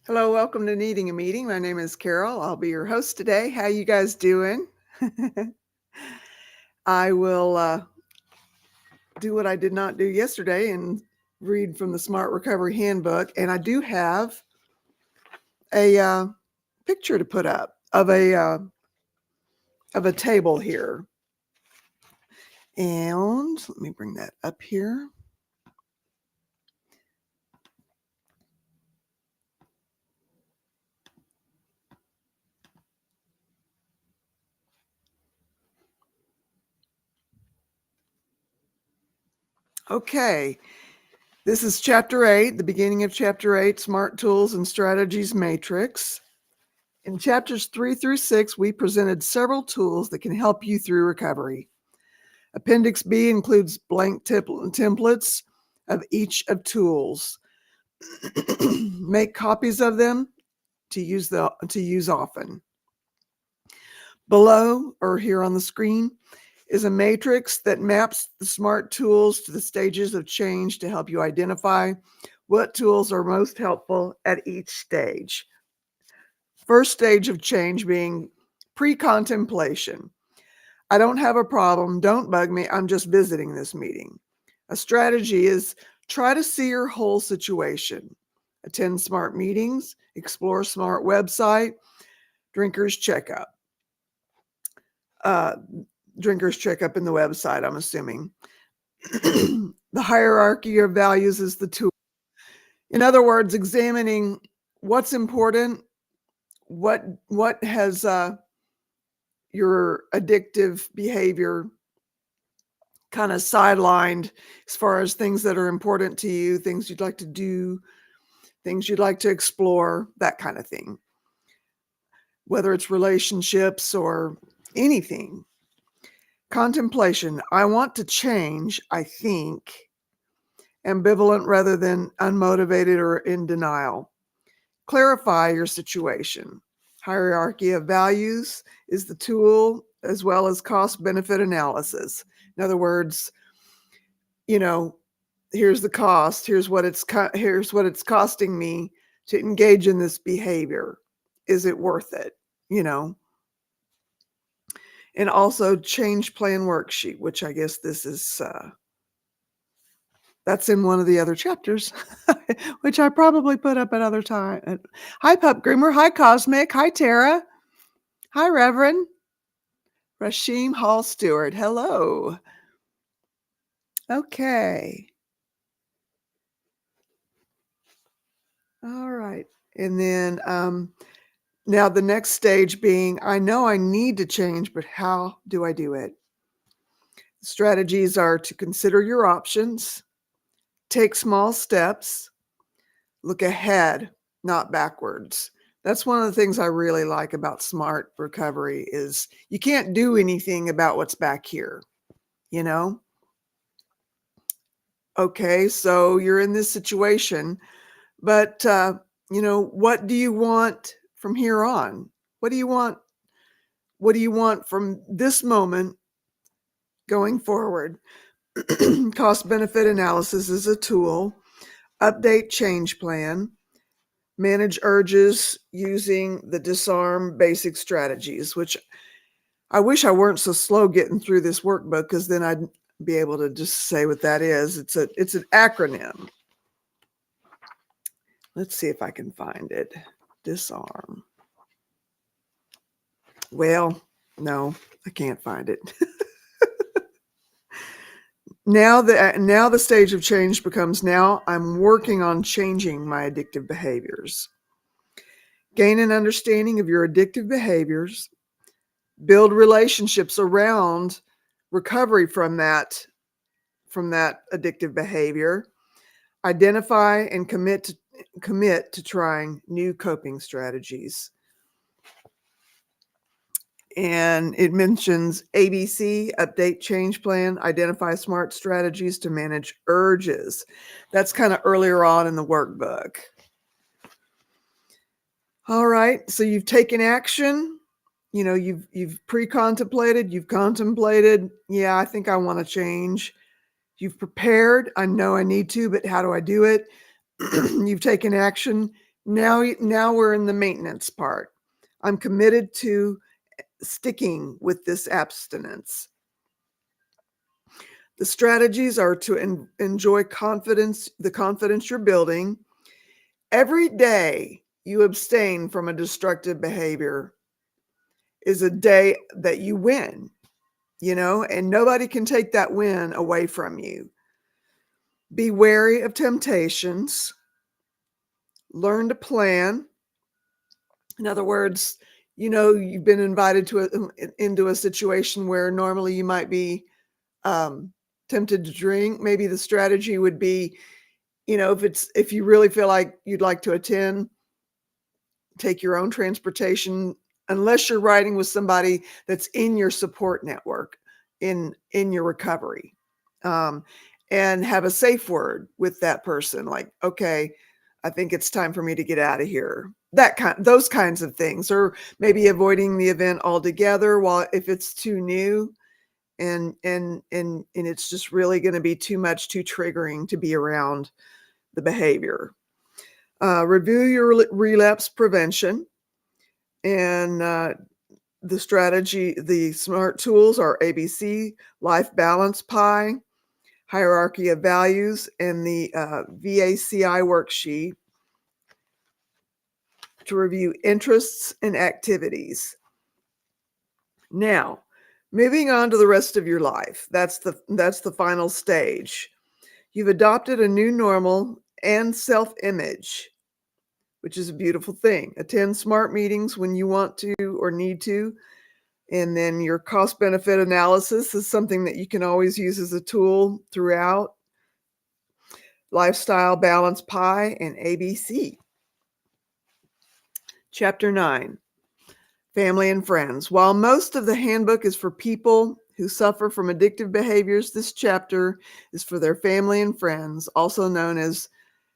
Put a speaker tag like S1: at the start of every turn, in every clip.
S1: Hello, welcome to Needing a Meeting. My name is Carol. I'll be your host today. How you guys doing? I will do what I did not do yesterday and read from the Smart Recovery Handbook. And I do have a picture to put up of a table here. And let me bring that up here. Okay, this is Chapter 8, the beginning of Chapter 8, Smart Tools and Strategies Matrix. In chapters 3 through 6, we presented several tools that can help you through recovery. Appendix B includes blank templates of each of tools. Make copies of them to use often. Below, or here on the screen, is a matrix that maps the SMART tools to the stages of change to help you identify what tools are most helpful at each stage. First stage of change being pre-contemplation. I don't have a problem. Don't bug me. I'm just visiting this meeting. A strategy is try to see your whole situation. Attend SMART meetings, explore SMART website, drinkers checkup. Drinkers checkup in the website, I'm assuming. The hierarchy of values is the tool. In other words, examining what's important, what has your addictive behavior kind of sidelined as far as things that are important to you, things you'd like to do, things you'd like to explore, that kind of thing. Whether it's relationships or anything. Contemplation. I want to change, I think. Ambivalent rather than unmotivated or in denial. Clarify your situation. Hierarchy of values is the tool, as well as cost-benefit analysis. In other words, here's the cost. Here's what it's costing me to engage in this behavior. Is it worth it? And also change plan worksheet, which I guess this is that's in one of the other chapters, which I probably put up another time. Hi, Pup Groomer. Hi, Cosmic. Hi, Tara. Hi, Reverend. Rashim Hall Stewart. Hello. Okay. All right. And then now the next stage being, I know I need to change, but how do I do it? Strategies are to consider your options, take small steps, look ahead, not backwards. That's one of the things I really like about SMART recovery is you can't do anything about what's back here, Okay, so you're in this situation, but, what do you want from here on? What do you want? What do you want from this moment going forward? Cost benefit analysis is a tool. Update change plan. Manage urges using the disarm basic strategies, which I wish I weren't so slow getting through this workbook because then I'd be able to just say what that is. It's an acronym. Let's see if I can find it. Disarm. Well, no, I can't find it. Now the stage of change becomes now I'm working on changing my addictive behaviors. Gain an understanding of your addictive behaviors. Build relationships around recovery from that addictive behavior. Identify and commit to trying new coping strategies. And it mentions ABC, update change plan, identify smart strategies to manage urges. That's kind of earlier on in the workbook. All right, so you've taken action. You've pre-contemplated, you've contemplated, yeah, I think I want to change. You've prepared, I know I need to, but how do I do it? You've taken action. Now we're in the maintenance part. I'm committed to sticking with this abstinence. The strategies are to enjoy the confidence you're building. Every day you abstain from a destructive behavior is a day that you win, and nobody can take that win away from you. Be wary of temptations. Learn to plan. In other words, you've been invited into a situation where normally you might be tempted to drink. Maybe the strategy would be, if you really feel like you'd like to attend, take your own transportation, unless you're riding with somebody that's in your support network in your recovery, and have a safe word with that person, like, okay, I think it's time for me to get out of here. Those kinds of things, or maybe avoiding the event altogether if it's too new and it's just really going to be too triggering to be around the behavior. Review your relapse prevention, and the SMART tools are ABC, life balance pie, hierarchy of values, and the VACI worksheet to review interests and activities. Now, moving on to the rest of your life. That's the final stage. You've adopted a new normal and self-image, which is a beautiful thing. Attend SMART meetings when you want to or need to. And then your cost-benefit analysis is something that you can always use as a tool throughout. Lifestyle balance pie and ABC. Chapter 9, family and friends. While most of the handbook is for people who suffer from addictive behaviors, this chapter is for their family and friends, also known as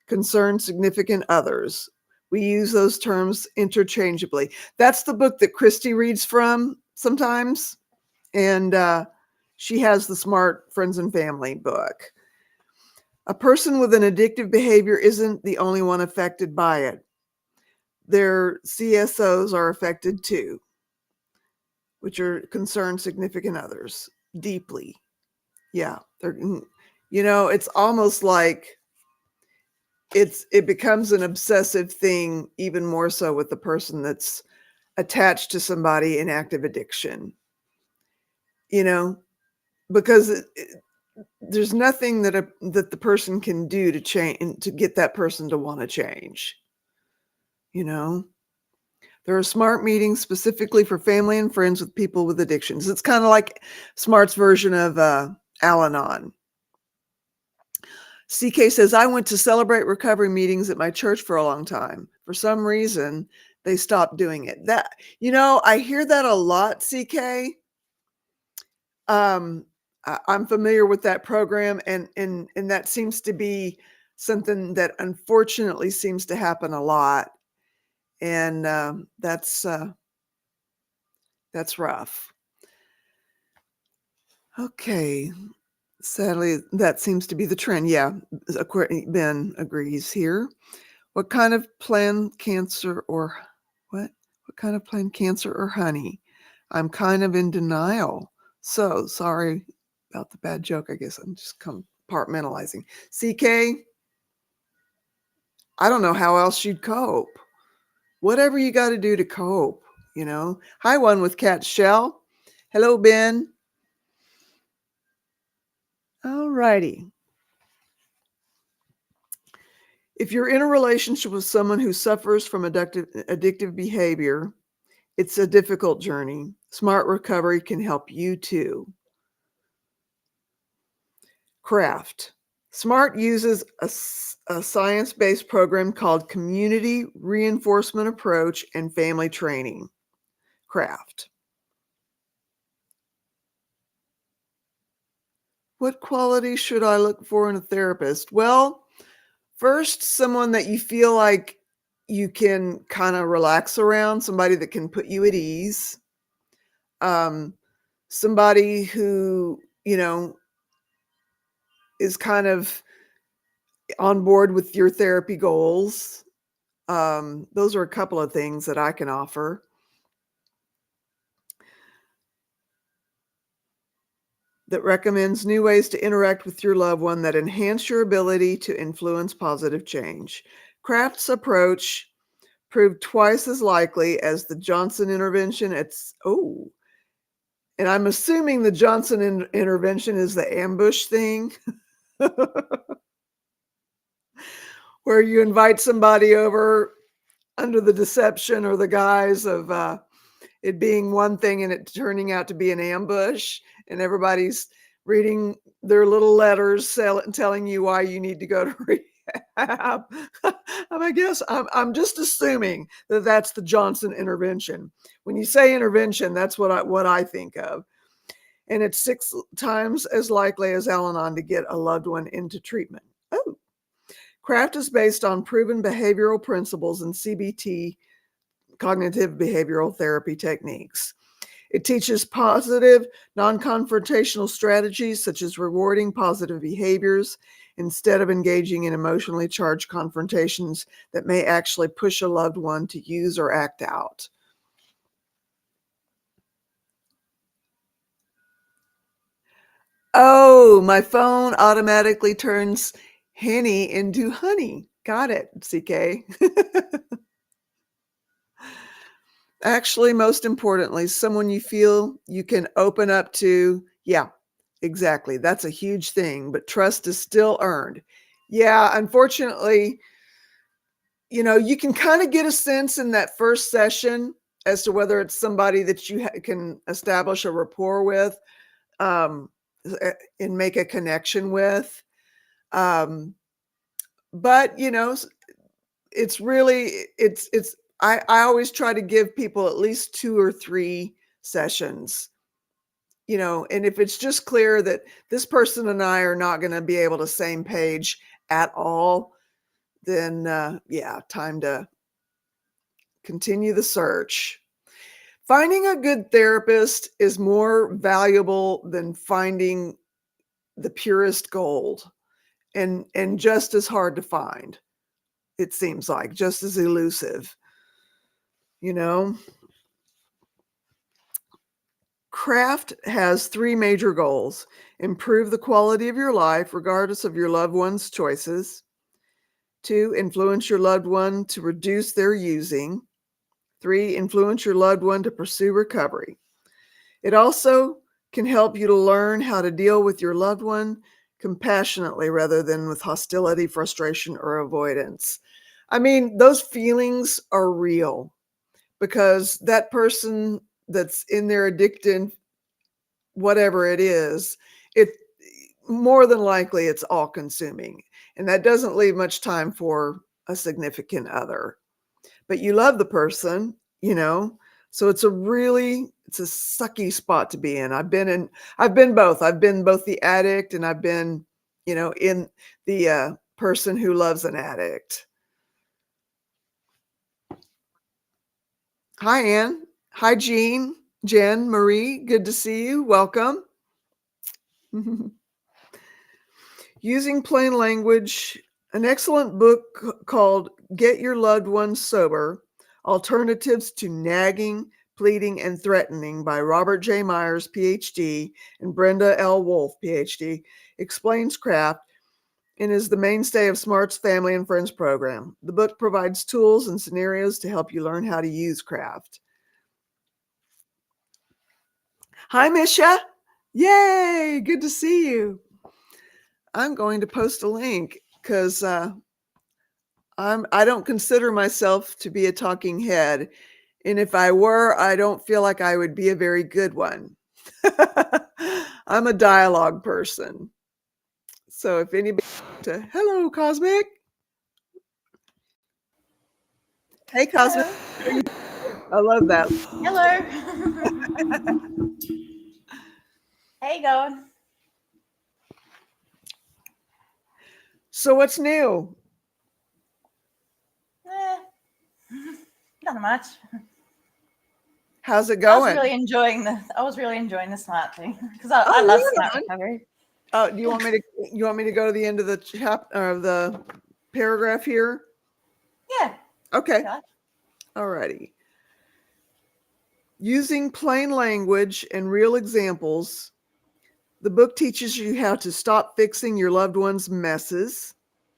S1: concerned significant others. We use those terms interchangeably. That's the book that Christy reads from sometimes, and she has the Smart Friends and Family book. A person with an addictive behavior isn't the only one affected by it. Their CSOs are affected too, which are concerned significant others, deeply. Yeah, it's almost like it becomes an obsessive thing, even more so with the person that's attached to somebody in active addiction, because there's nothing that the person can do to change, to get that person to want to change. There are SMART meetings specifically for family and friends with people with addictions. It's kind of like SMART's version of Al-Anon. CK says, I went to Celebrate Recovery meetings at my church for a long time. For some reason, they stopped doing it. I hear that a lot, CK. I'm familiar with that program, and that seems to be something that unfortunately seems to happen a lot. And that's rough. Okay. Sadly, that seems to be the trend. Yeah, Ben agrees here. What kind of planned cancer or honey? I'm kind of in denial. So sorry about the bad joke. I guess I'm just compartmentalizing. CK, I don't know how else you'd cope. Whatever you got to do to cope, Hi, one with Cat Shell. Hello, Ben. All righty. If you're in a relationship with someone who suffers from addictive behavior, it's a difficult journey. Smart Recovery can help you too. Craft. SMART uses a science-based program called Community Reinforcement Approach and Family Training. Craft. What qualities should I look for in a therapist? Well, first, someone that you feel like you can kind of relax around, somebody that can put you at ease. Somebody who, is kind of on board with your therapy goals. Those are a couple of things that I can offer. That recommends new ways to interact with your loved one that enhance your ability to influence positive change. Kraft's approach proved twice as likely as the Johnson intervention. And I'm assuming the Johnson intervention is the ambush thing where you invite somebody over under the deception or the guise of it being one thing and it turning out to be an ambush, and everybody's reading their little letters telling you why you need to go to rehab. I guess I'm just assuming that that's the Johnson intervention. When you say intervention, that's what I think of. And it's 6 times as likely as Al-Anon to get a loved one into treatment. Oh, Kraft is based on proven behavioral principles and CBT, cognitive behavioral therapy techniques. It teaches positive, non-confrontational strategies such as rewarding positive behaviors instead of engaging in emotionally charged confrontations that may actually push a loved one to use or act out. Oh, my phone automatically turns Henny into honey. Got it, CK. Actually, most importantly, someone you feel you can open up to. Yeah, exactly. That's a huge thing, but trust is still earned. Yeah, unfortunately, you can kind of get a sense in that first session as to whether it's somebody that you can establish a rapport with, and make a connection with. But it's really I always try to give people at least 2 or 3 sessions, and if it's just clear that this person and I are not going to be able to same page at all, then time to continue the search. Finding a good therapist is more valuable than finding the purest gold, and just as hard to find. It seems like just as elusive, Kraft has 3 major goals: improve the quality of your life regardless of your loved one's choices. 2, influence your loved one to reduce their using. 3, influence your loved one to pursue recovery. It also can help you to learn how to deal with your loved one compassionately rather than with hostility, frustration, or avoidance. I mean, those feelings are real because that person that's in their addicted, whatever it is, it more than likely it's all consuming. And that doesn't leave much time for a significant other. But you love the person, so it's a sucky spot to be in. I've been both. I've been both the addict and I've been, in the person who loves an addict. Hi, Ann. Hi, Jean, Jen, Marie. Good to see you. Welcome. Using plain language, an excellent book called Get Your Loved Ones Sober: Alternatives to Nagging, Pleading, and Threatening by Robert J. Myers, PhD, and Brenda L. Wolfe, PhD, explains Kraft and is the mainstay of SMART's Family and Friends program. The book provides tools and scenarios to help you learn how to use Kraft. Hi, Misha. Yay, good to see you. I'm going to post a link because I don't consider myself to be a talking head. And if I were, I don't feel like I would be a very good one. I'm a dialogue person. So if anybody, hello, Cosmic. Hey, Cosmic.
S2: Hello.
S1: I love that.
S2: Hello. How you going?
S1: So what's new?
S2: Not much.
S1: How's it
S2: I was
S1: going?
S2: really enjoying the smart thing because I
S1: Oh,
S2: love
S1: right
S2: smart
S1: on.
S2: recovery.
S1: Oh, do you want me to go to the end of the chapter or the paragraph here?
S2: Yeah.
S1: Okay.
S2: Okay.
S1: Alrighty. Using plain language and real examples, the book teaches you how to stop fixing your loved one's messes.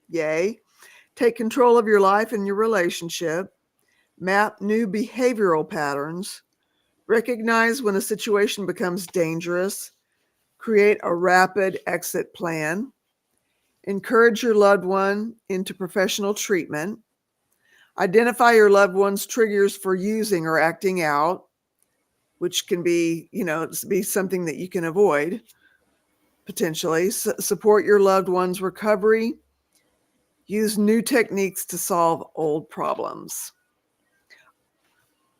S1: Yay. Take control of your life and your relationship. Map new behavioral patterns. Recognize when a situation becomes dangerous. Create a rapid exit plan. Encourage your loved one into professional treatment. Identify your loved one's triggers for using or acting out, which can be, be something that you can avoid potentially. Support your loved one's recovery. Use new techniques to solve old problems.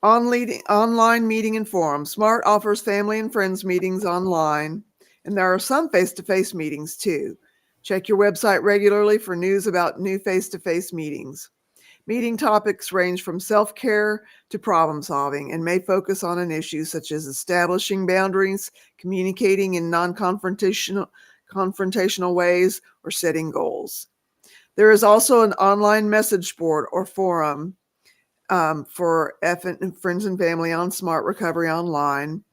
S1: Online meeting and forum. SMART offers family and friends meetings online, and there are some face-to-face meetings too. Check your website regularly for news about new face-to-face meetings. Meeting topics range from self-care to problem solving and may focus on an issue such as establishing boundaries, communicating in non-confrontational ways, or setting goals. There is also an online message board or forum for friends and family on Smart Recovery Online.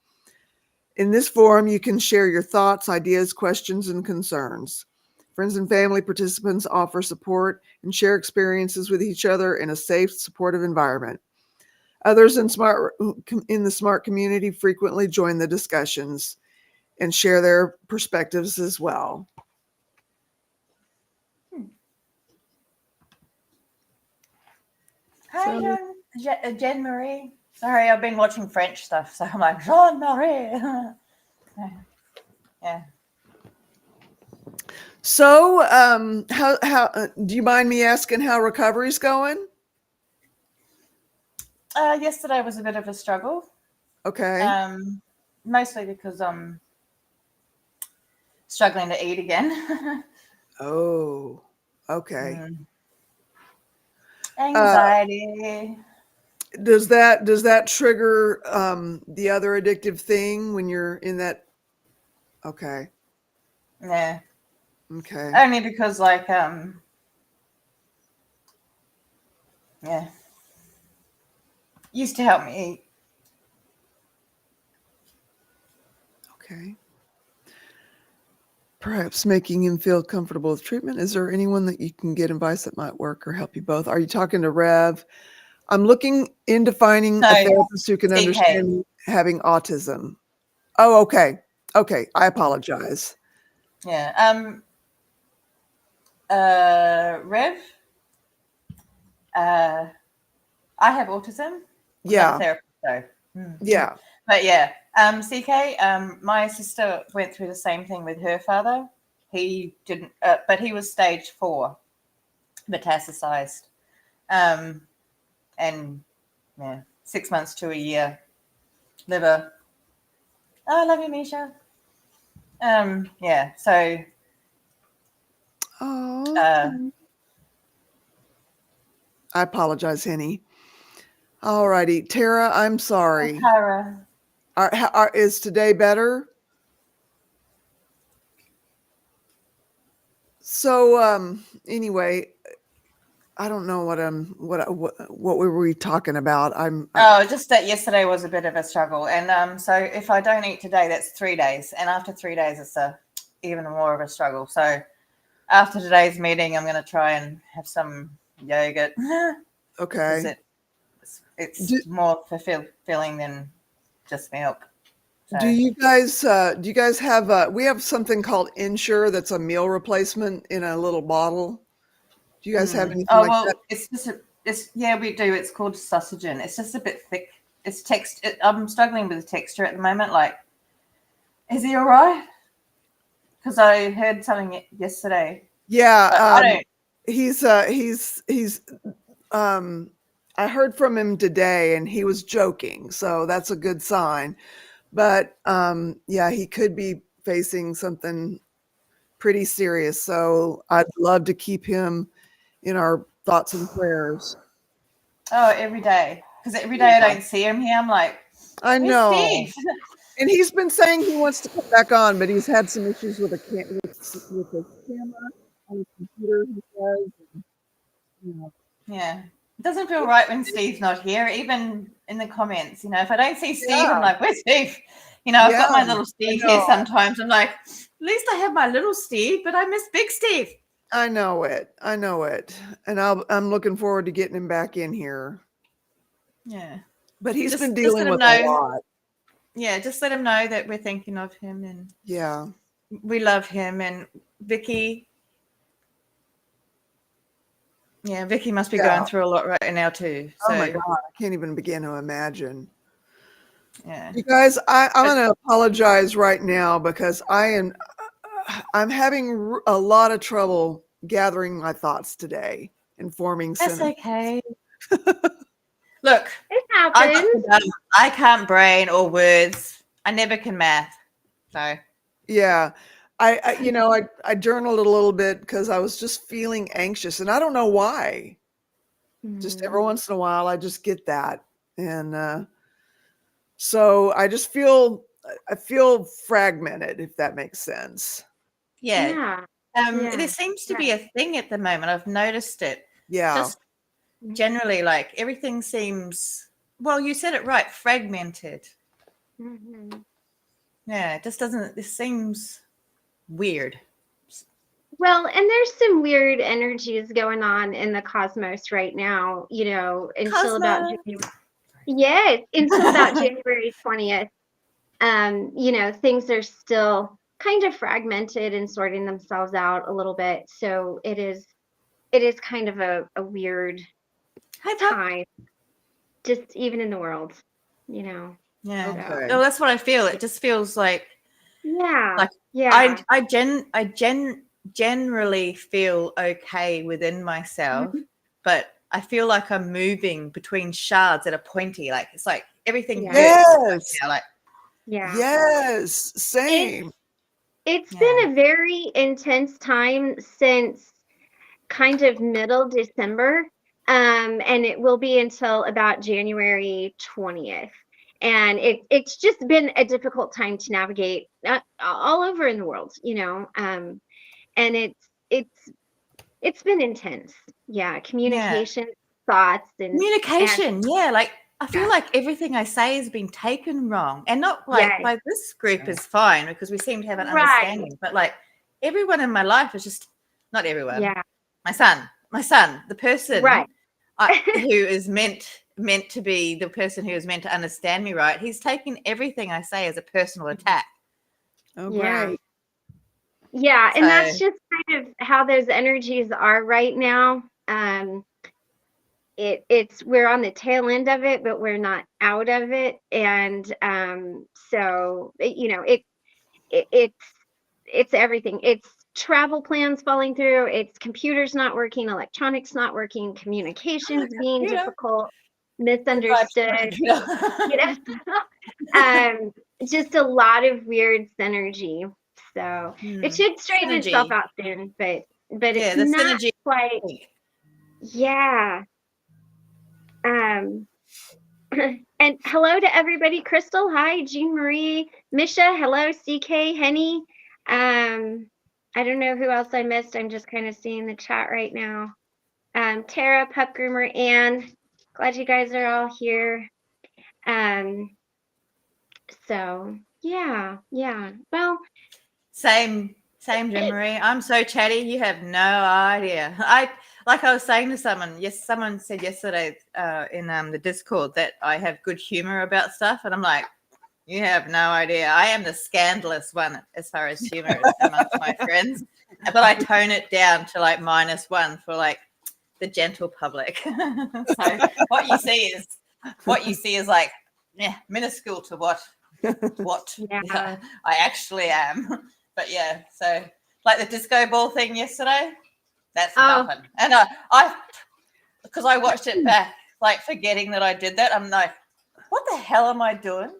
S1: In this forum, you can share your thoughts, ideas, questions, and concerns. Friends and family participants offer support and share experiences with each other in a safe, supportive environment. Others in the Smart community frequently join the discussions and share their perspectives as well.
S2: Hi, Jean Marie. Sorry, I've been watching French stuff, so I'm like Jean Marie. Yeah.
S1: So, how do you mind me asking how recovery's going?
S2: Yesterday was a bit of a struggle.
S1: Okay.
S2: Mostly because I'm struggling to eat again.
S1: Oh, okay.
S2: Anxiety.
S1: Does that trigger the other addictive thing when you're in that? Okay.
S2: Yeah.
S1: Okay.
S2: Only because yeah. Used to help me eat.
S1: Okay. Perhaps making him feel comfortable with treatment. Is there anyone that you can get advice that might work or help you both? Are you talking to Rev? I'm looking into finding a therapist who can
S2: CK.
S1: understand having autism. Oh, okay. Okay. I apologize.
S2: Yeah. Rev. I have autism. I'm not a therapist though.
S1: Yeah.
S2: But yeah. CK. My sister went through the same thing with her father. He didn't, but he was stage 4, metastasized. And yeah, 6 months to a year. Liver. Oh, I love you, Misha. Yeah. So.
S1: Oh. I apologize, Henny. All righty. Tara, I'm sorry.
S2: Tara.
S1: Is today better? So, anyway, I don't know what we were talking about.
S2: Just that yesterday was a bit of a struggle. And so if I don't eat today, that's 3 days. And after 3 days, it's even more of a struggle. So after today's meeting, I'm going to try and have some yogurt.
S1: Okay.
S2: It's more fulfilling than just milk. So.
S1: Do you guys have we have something called Ensure that's a meal replacement in a little bottle? Do you guys have anything like that?
S2: It's just yeah, we do. It's called Sausagen. It's just a bit thick. It's I'm struggling with the texture at the moment. Like, is he all right? Because I heard something yesterday.
S1: Yeah,
S2: I don't.
S1: He's I heard from him today and he was joking, so that's a good sign. But yeah, he could be facing something pretty serious. So I'd love to keep him in our thoughts and prayers.
S2: Oh, every day. Because every day I don't see him here. I'm like,
S1: I know.
S2: Steve?
S1: And he's been saying he wants to come back on, but he's had some issues with his camera on his computer, he says. And,
S2: Yeah. doesn't feel right when Steve's not here, even in the comments. If I don't see Steve,
S1: Yeah.
S2: I'm like, where's Steve? I've got my
S1: Yeah,
S2: little Steve
S1: I
S2: here
S1: know.
S2: sometimes. I'm like, at least I have my little Steve, but I miss big Steve.
S1: I know it. And I'm looking forward to getting him back in here.
S2: Yeah.
S1: But he's
S2: Just
S1: been
S2: let
S1: dealing
S2: him
S1: with a
S2: know.
S1: lot.
S2: Yeah, just let him know that we're thinking of him and
S1: Yeah.
S2: we love him. And Vicky, Vicky must be going through a lot right now too. So,
S1: Oh my God, I can't even begin to imagine.
S2: yeah.
S1: You guys, I'm going to apologize right now because I'm having a lot of trouble gathering my thoughts today and forming
S2: That's
S1: sentences.
S2: okay. Look,
S3: It happens.
S2: I can't brain or words. I never can math. So
S1: Yeah. I journaled a little bit because I was just feeling anxious and I don't know why. Just every once in a while, I just get that. And so I feel fragmented, if that makes sense.
S2: yeah.
S3: Yeah.
S2: There seems to be a thing at the moment. I've noticed it.
S1: Yeah.
S2: Just generally, like everything seems. Well, you said it right. Fragmented.
S3: Mhm.
S2: Yeah, it just doesn't. This seems weird.
S3: Well, and there's some weird energies going on in the cosmos right now, until about
S2: Cosmo.
S3: January. Yes, until about January 20th. Things are still kind of fragmented and sorting themselves out a little bit. So it is kind of a weird
S2: Hi, Pop.
S3: time, just even in the world, you know.
S2: Yeah.
S1: Okay.
S2: No, that's what I feel. It just feels like
S3: Yeah.
S2: Like,
S3: Yeah.
S2: I generally feel okay within myself, but I feel like I'm moving between shards that are pointy. Like it's like everything
S3: Yeah.
S2: hurts.
S1: Yes.
S2: Now, like
S3: Yeah.
S1: Yes. Same.
S3: It's been a very intense time since kind of middle December. And it will be until about January 20th. And it's just been a difficult time to navigate all over in the world, and it's been intense. Yeah, communication, thoughts, and
S2: communication. Yeah, like I feel
S3: yeah.
S2: like everything I say has been taken wrong, and not like
S3: Yes.
S2: by this group is fine because we seem to have an
S3: Right.
S2: understanding, but like everyone in my life is just not everyone.
S3: Yeah.
S2: My son, the person
S3: Right.
S2: who is meant to be the person who is meant to understand me right, he's taking everything I say as a personal attack.
S1: Oh,
S3: Yeah.
S1: great.
S3: Yeah, and that's
S2: So
S3: just kind of how those energies are right now. It's we're on the tail end of it, but we're not out of it, and so it's everything. It's travel plans falling through. It's computers not working, electronics not working, communications being difficult, misunderstood. Just a lot of weird synergy. So it should straighten itself
S2: synergy.
S3: out soon, but
S2: Yeah,
S3: it's
S2: the
S3: not
S2: synergy.
S3: quite. Yeah. Um. And hello to everybody. Crystal, hi. Jean Marie, Misha, hello. CK, Henny. I don't know who else I missed. I'm just kind of seeing the chat right now. Tara, Pup Groomer, Anne. Glad you guys are all here. So yeah. Well,
S2: Same, Jim Marie. I'm so chatty. You have no idea. I was saying to someone. Yes, someone said yesterday in the Discord that I have good humor about stuff, and I'm like, you have no idea. I am the scandalous one as far as humor is amongst my friends, but I tone it down to like -1 for like the gentle public. So what you see is like minuscule to what
S3: yeah.
S2: I actually am. But yeah, so like the disco ball thing yesterday, that's nothing. And I because I watched it back, like forgetting that I did that. I'm like, what the hell am I doing?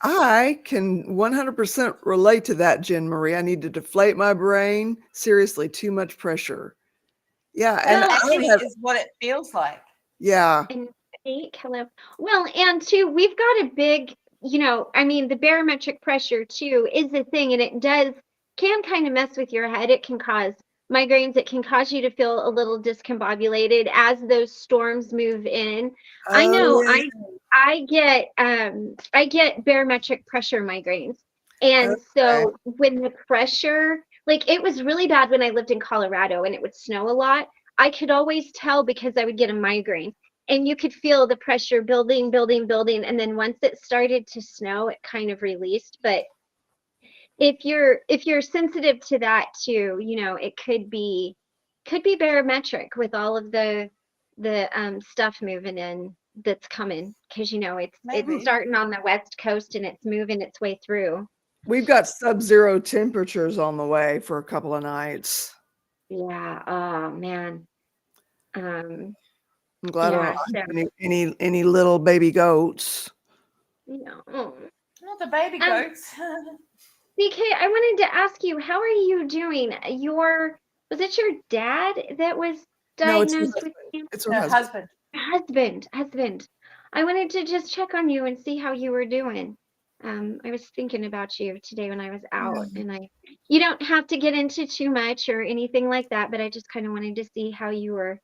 S1: I can 100% relate to that, Jen Marie. I need to deflate my brain. Seriously, too much pressure. Yeah, and
S2: That
S1: I
S2: actually
S1: have,
S2: is what it feels like.
S1: yeah,
S3: And hello. Well, and too, we've got a big, the barometric pressure too is the thing, and it can kind of mess with your head. It can cause migraines. It can cause you to feel a little discombobulated as those storms move in. I
S1: Oh,
S3: know
S1: yeah.
S3: I get barometric pressure migraines. And
S1: Okay.
S3: so when the pressure, like it was really bad when I lived in Colorado and it would snow a lot. I could always tell because I would get a migraine and you could feel the pressure building, building, building. And then once it started to snow, it kind of released. But if you're sensitive to that too, you know, it could be barometric with all of the stuff moving in that's coming, because you know it's
S2: Maybe.
S3: starting on the west coast and it's moving its way through.
S1: We've got sub-zero temperatures on the way for a couple of nights.
S3: Yeah. Oh man. Um.
S1: I'm glad I
S3: Yeah.
S1: don't
S3: So
S1: have any little baby goats.
S3: you know. Oh.
S2: Not the baby
S3: Um,
S2: goats.
S3: CK, I wanted to ask you, how are you doing? Was it your dad that was
S1: No, it's her
S3: diagnosed with
S1: husband.
S3: cancer?
S1: It's her
S2: No,
S1: husband.
S3: Husband. I wanted to just check on you and see how you were doing. I was thinking about you today when I was out, and you don't have to get into too much or anything like that, but I just kind of wanted to see how you were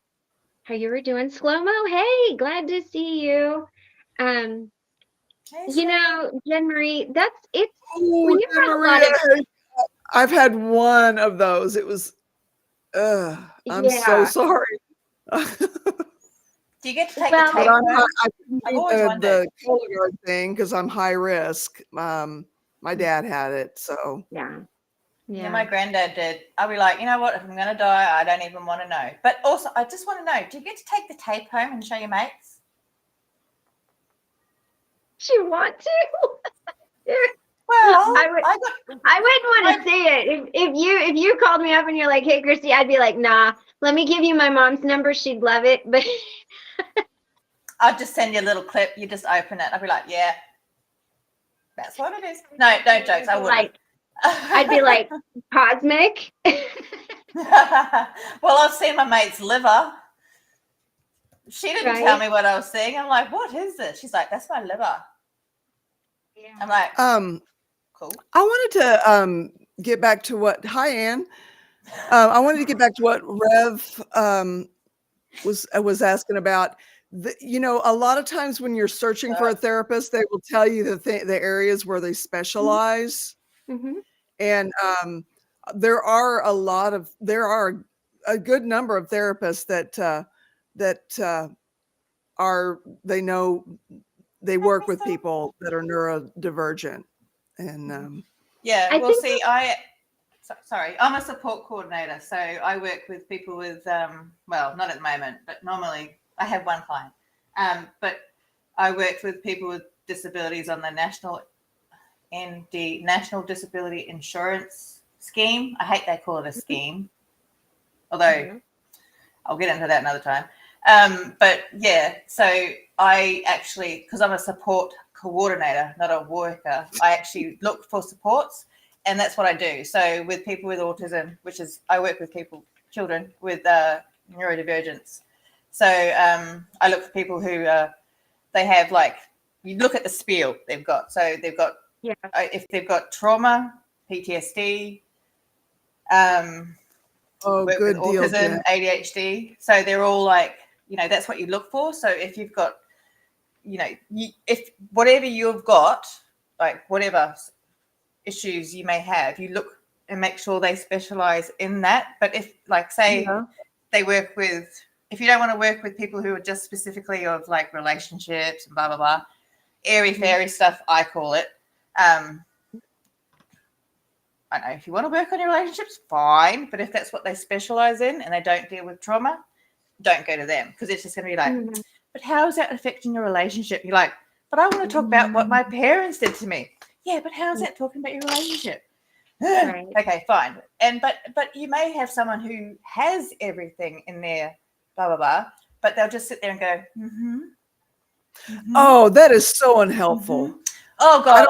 S3: doing. Slow-mo, hey, glad to see you. Um,
S2: Hey,
S3: you
S2: sweetie.
S3: know, Jen Marie, it's
S1: Oh,
S3: when you've got a lot
S1: Maria,
S3: of,
S1: I've had one of those. It was, I'm so
S3: yeah.
S1: sorry.
S2: Do you get to take
S3: Well,
S2: the
S1: But
S2: tape home?
S1: I couldn't
S2: I've
S1: do
S2: always wondered.
S1: the Cologuard thing because I'm high risk. My dad had it, so
S3: Yeah.
S2: Yeah,
S3: Yeah.
S2: my granddad did. I'll be like, you know what? If I'm going to die, I don't even want to know. But also, I just want to know, do you get to take the tape home and show your mates?
S3: You want to?
S2: Well,
S3: I wouldn't want to see it. If you called me up and you're like, "Hey, Christy," I'd be like, "Nah, let me give you my mom's number. She'd love it." But
S2: I'll just send you a little clip. You just open it. I'll be like, yeah, that's what it is. No, don't jokes. I wouldn't.
S3: I'd be like, "Cosmic."
S2: Well, I've seen my mate's liver. She didn't tell
S3: Right.
S2: me what I was seeing. I'm like, what is this? She's like, that's my liver. I'm like, cool.
S1: I wanted to get back to what hi Ann. I wanted to get back to what Rev was asking about. You know, a lot of times when you're searching for a therapist, they will tell you the areas where they specialize.
S3: Mm-hmm.
S1: And there are a good number of therapists that they work with people that are neurodivergent. And
S2: yeah,
S3: I
S2: well,
S3: think
S2: see, sorry, I'm a support coordinator, so I work with people with well, not at the moment, but normally I have one client. But I worked with people with disabilities on the National Disability Insurance Scheme. I hate they call it a scheme, although I'll get into that another time. But yeah, so I actually, because I'm a support coordinator, not a worker, I actually look for supports, and that's what I do. So with people with autism, which is I work with children with neurodivergence. So I look for people who they have, like, you look at the spiel they've got. So they've got if they've got trauma, PTSD, work with autism, ADHD. So they're all like, you know, that's what you look for. So if you've got, you know, if whatever you've got, like whatever issues you may have, you look and make sure they specialize in that. But if, like, say they work with, if you don't want to work with people who are just specifically of like relationships and blah, blah, blah, airy fairy stuff, I call it. I don't know, if you want to work on your relationships, fine. But if that's what they specialize in and they don't deal with trauma, don't go to them, because it's just going to be like, but how is that affecting your relationship? You're like, but I want to talk about what my parents did to me. Yeah, but how is that talking about your relationship? Right. Okay, fine. And but you may have someone who has everything in their blah, blah, blah, but they'll just sit there and go,
S1: oh, that is so unhelpful.
S2: Oh God,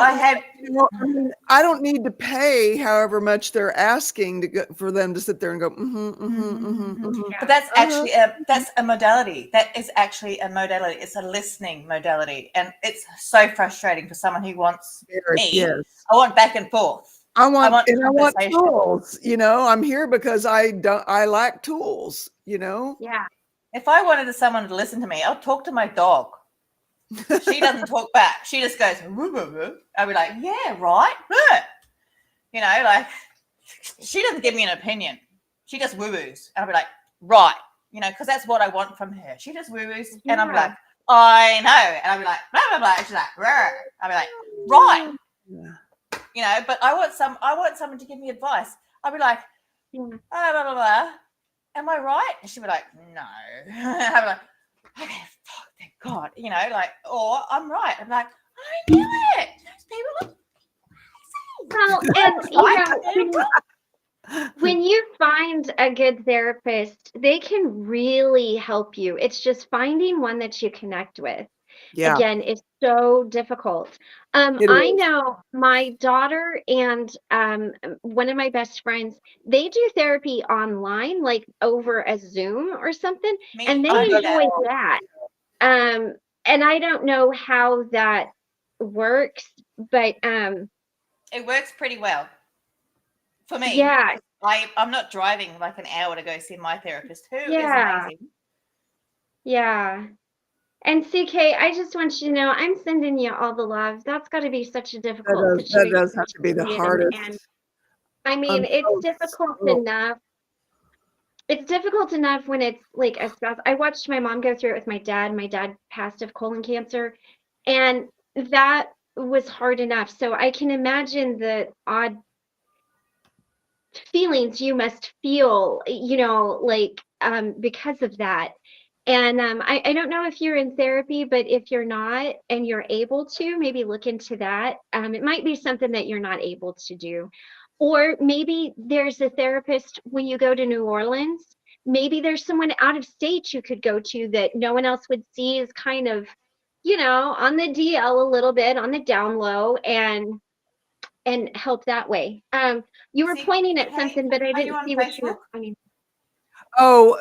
S1: I don't need to pay however much they're asking for them to sit there and go.
S2: But that's actually that's a modality. That is actually a modality. It's a listening modality, and it's so frustrating for someone who wants me.
S1: Yes.
S2: I want back and forth.
S1: I want
S2: conversation.
S1: tools, I'm here because I lack tools,
S3: Yeah.
S2: If I wanted someone to listen to me, I'll talk to my dog. She doesn't talk back. She just goes, woo, woo, woo. I'll be like, yeah, right. Like she doesn't give me an opinion. She just woo-woos. And I'll be like, right. Because that's what I want from her. She just woo-woos. And I'm like, I know. And I'll be like, blah, blah, blah. And she's like, rah. I'll be like, right. But I want someone to give me advice. I'll be like, blah, blah, blah, blah. Am I right? And she'll be like, no. I'll be like, okay, fuck, thank God. Or I'm right. I'm like, I knew it. Those people
S3: Well, and when you find a good therapist, they can really help you. It's just finding one that you connect with.
S1: Yeah.
S3: Again, it's so difficult. I know my daughter and one of my best friends, they do therapy online, like over a Zoom or something, and they enjoy that. And I don't know how that works, but
S2: it works pretty well for me.
S3: Yeah.
S2: I'm not driving like an hour to go see my therapist, who is amazing.
S3: Yeah. And CK, I just want you to know, I'm sending you all the love. That's got to be such a difficult situation.
S1: That does have to be the hardest.
S3: And I mean, it's difficult enough. It's difficult enough when it's like a spouse. I watched my mom go through it with my dad. My dad passed of colon cancer, and that was hard enough. So I can imagine the odd feelings you must feel, because of that. And I don't know if you're in therapy, but if you're not and you're able to, maybe look into that. It might be something that you're not able to do. Or maybe there's a therapist when you go to New Orleans. Maybe there's someone out of state you could go to that no one else would see, is kind of, on the DL a little bit, on the down low, and help that way. You were pointing at something, but I didn't see what you were pointing.
S1: Oh,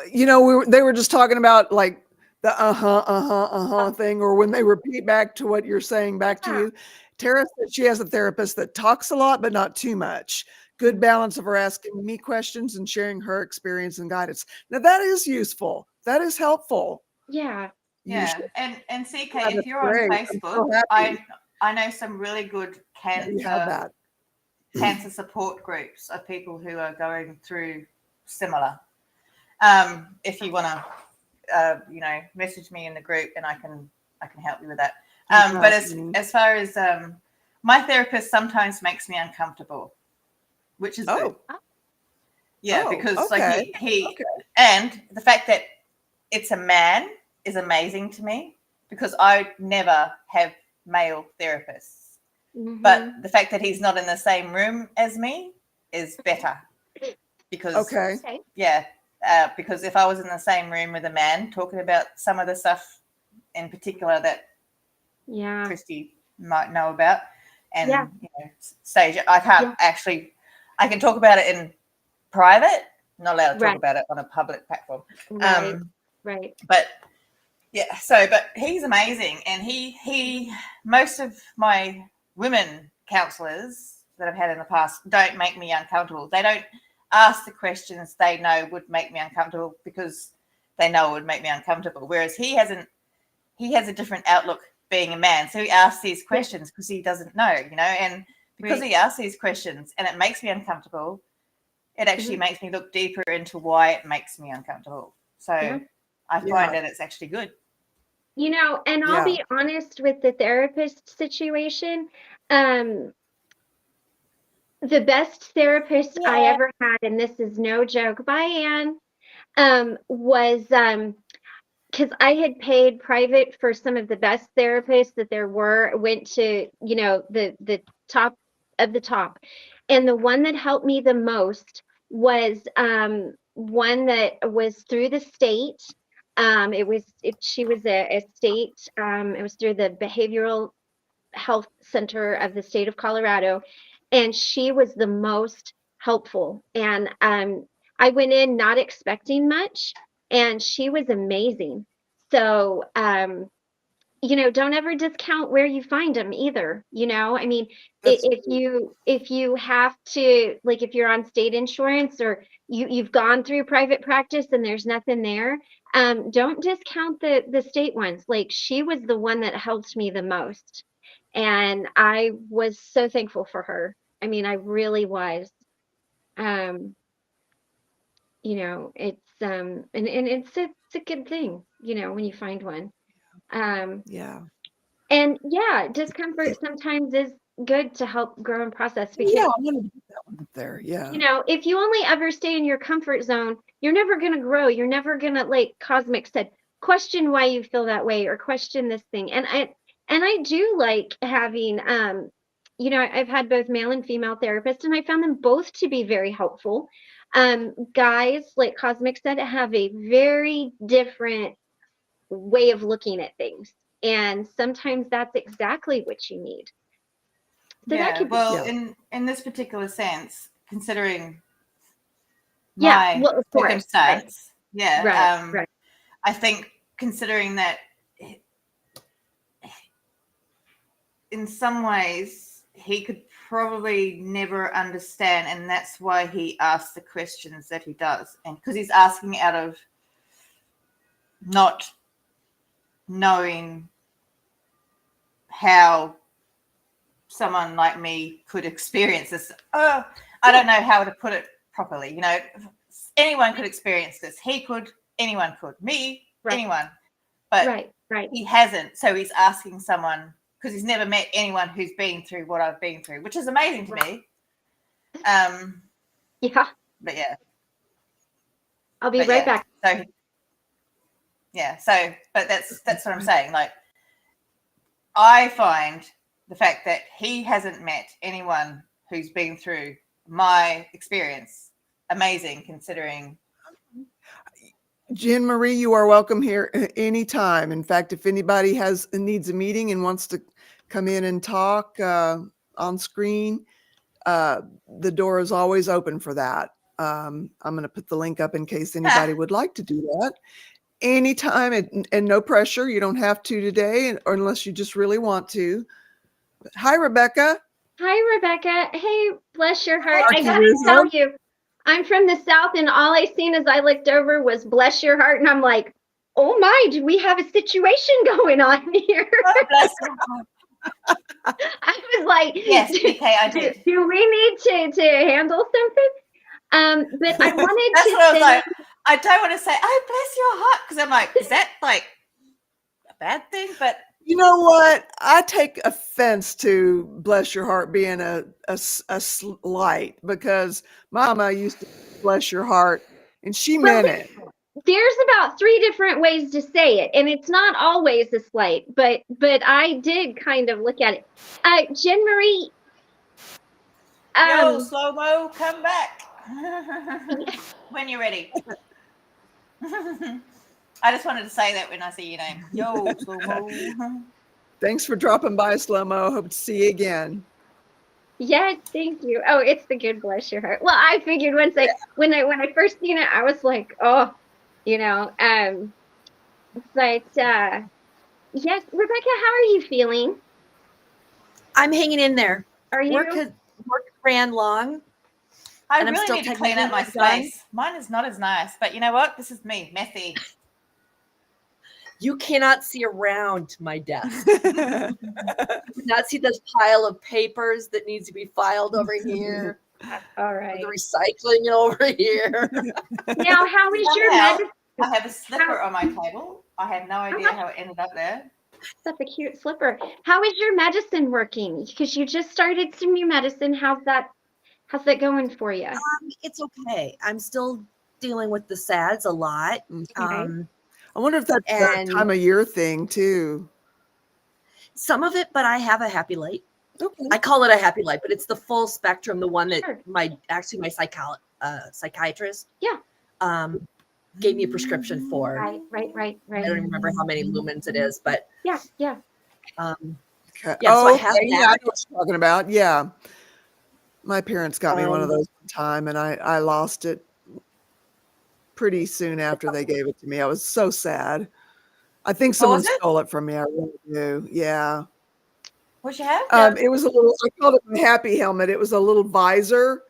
S1: they were just talking about like the thing, or when they repeat back to what you're saying back to you. Tara said she has a therapist that talks a lot, but not too much. Good balance of her asking me questions and sharing her experience and guidance. Now that is useful. That is helpful.
S3: Yeah.
S2: Yeah. And CK, if you're on Facebook, I know some really good cancer support groups of people who are going through similar. If you want to, message me in the group, and I can help you with that. But as far as my therapist sometimes makes me uncomfortable, which is good. Yeah, because he and the fact that it's a man is amazing to me, because I never have male therapists. Mm-hmm. But the fact that he's not in the same room as me is better, because because if I was in the same room with a man talking about some of the stuff in particular that Christy might know about, and Sage, I can't actually, I can talk about it in private, not allowed to talk about it on a public platform.
S3: Right.
S2: But but he's amazing, and he most of my women counselors that I've had in the past don't make me uncomfortable. They don't ask the questions they know would make me uncomfortable because they know it would make me uncomfortable. Whereas he has a different outlook, being a man. So he asks these questions because he doesn't know, and because he asks these questions and it makes me uncomfortable, it actually makes me look deeper into why it makes me uncomfortable. So I find that it's actually good.
S3: And I'll be honest with the therapist situation. The best therapist I ever had, and this is no joke, bye Anne, was because I had paid private for some of the best therapists that there were, went to, the top of the top. And the one that helped me the most was one that was through the state. She was a state, it was through the Behavioral Health Center of the state of Colorado. And she was the most helpful. And I went in not expecting much, and she was amazing. So don't ever discount where you find them either. I mean,
S1: That's
S3: if you have to, like, if you're on state insurance or you've gone through private practice and there's nothing there, don't discount the state ones. Like, she was the one that helped me the most, and I was so thankful for her. I mean, I really was. Um, it's and it's a good thing, when you find one. Um,
S1: yeah.
S3: and yeah, discomfort sometimes is good to help grow and process, because
S1: Yeah, I wanted to put that one up there. Yeah.
S3: if you only ever stay in your comfort zone, you're never going to grow. You're never going to, like Cosmic said, question why you feel that way or question this thing. And I do like having I've had both male and female therapists, and I found them both to be very helpful. Guys, like Cosmic said, have a very different way of looking at things, and sometimes that's exactly what you need. So that
S2: Yeah,
S3: could be,
S2: well,
S1: Yeah.
S2: in this particular sense, considering
S3: yeah,
S2: my
S3: well, of course, right,
S2: circumstance, yeah,
S3: right.
S2: I think considering that in some ways he could probably never understand, and that's why he asks the questions that he does, and because he's asking out of not knowing how someone like me could experience this. I don't know how to put it properly. Anyone could experience this. He could, anyone could, me,
S3: Right.
S2: anyone. But
S3: Right.
S2: he hasn't. So he's asking someone, because he's never met anyone who's been through what I've been through, which is amazing to me.
S3: Yeah.
S2: But yeah.
S3: I'll be right back.
S2: So yeah. So, but that's what I'm saying. Like, I find the fact that he hasn't met anyone who's been through my experience amazing, considering.
S1: Jen Marie, you are welcome here anytime. In fact, if anybody needs a meeting and wants to come in and talk on screen, the door is always open for that. I'm going to put the link up in case anybody would like to do that. Anytime, and no pressure. You don't have to today, or unless you just really want to. But hi, Rebecca.
S3: Hi, Rebecca. Hey, bless your heart. I
S1: Dr.
S3: gotta
S1: Rizzo.
S3: tell you, I'm from the South, and all I seen as I looked over was bless your heart, and I'm like, oh my, do we have a situation going on here?
S2: Oh, bless your heart.
S3: I was like,
S2: yes, okay, I did.
S3: Do we need to handle something? But I wanted
S2: That's
S3: to
S2: what I was
S3: say,
S2: like. I don't want to say, oh, bless your heart, because I'm like, is that like a bad thing? But
S1: you know what? I take offense to bless your heart being a slight, because Mama used to bless your heart, and she meant it.
S3: there's about 3 different ways to say it, and it's not always a slight, but I did kind of look at it. Jen Marie,
S2: yo, slow mo, come back when you're ready. I just wanted to say that when I see your name. Yo, slow mo.
S1: Thanks for dropping by, Slow Mo. Hope to see you again.
S3: yes, thank you. Oh, it's the good bless your heart. Well, I figured when I first seen it, I was like, oh, but yes, Rebecca, how are you feeling?
S4: I'm hanging in there.
S3: Are you?
S4: Work ran long.
S2: I
S4: and I'm
S2: really
S4: still
S2: need to clean up my
S4: technically
S2: space. Mine is not as nice, but you know what? This is me, messy.
S4: You cannot see around my desk. You cannot see this pile of papers that needs to be filed over here.
S3: All right.
S4: The recycling over here.
S3: Now, how is your medicine?
S2: I have a slipper on my table. I have no idea how it ended up there.
S3: That's a cute slipper. How is your medicine working? Because you just started some new medicine. How's that going for you?
S4: It's okay. I'm still dealing with the SADs a lot.
S3: Okay.
S1: I wonder if that's a time of year thing too.
S4: Some of it, but I have a happy light.
S1: Okay.
S4: I call it a happy light, but it's the full spectrum, the one that
S3: Sure.
S4: my psychiatrist
S3: Yeah.
S4: gave me a prescription for.
S3: Right.
S4: I don't even remember how many lumens it is, but
S3: Yeah.
S1: Okay.
S4: yeah, so I have
S1: yeah, I know what you're talking about. Yeah. My parents got me one of those one time, and I lost it pretty soon after they gave it to me. I was so sad. I think
S2: What
S1: someone
S2: was it?
S1: stole it from me. I really do. Yeah.
S2: What'd you have?
S1: It was a little, I called it my happy helmet. It was a little visor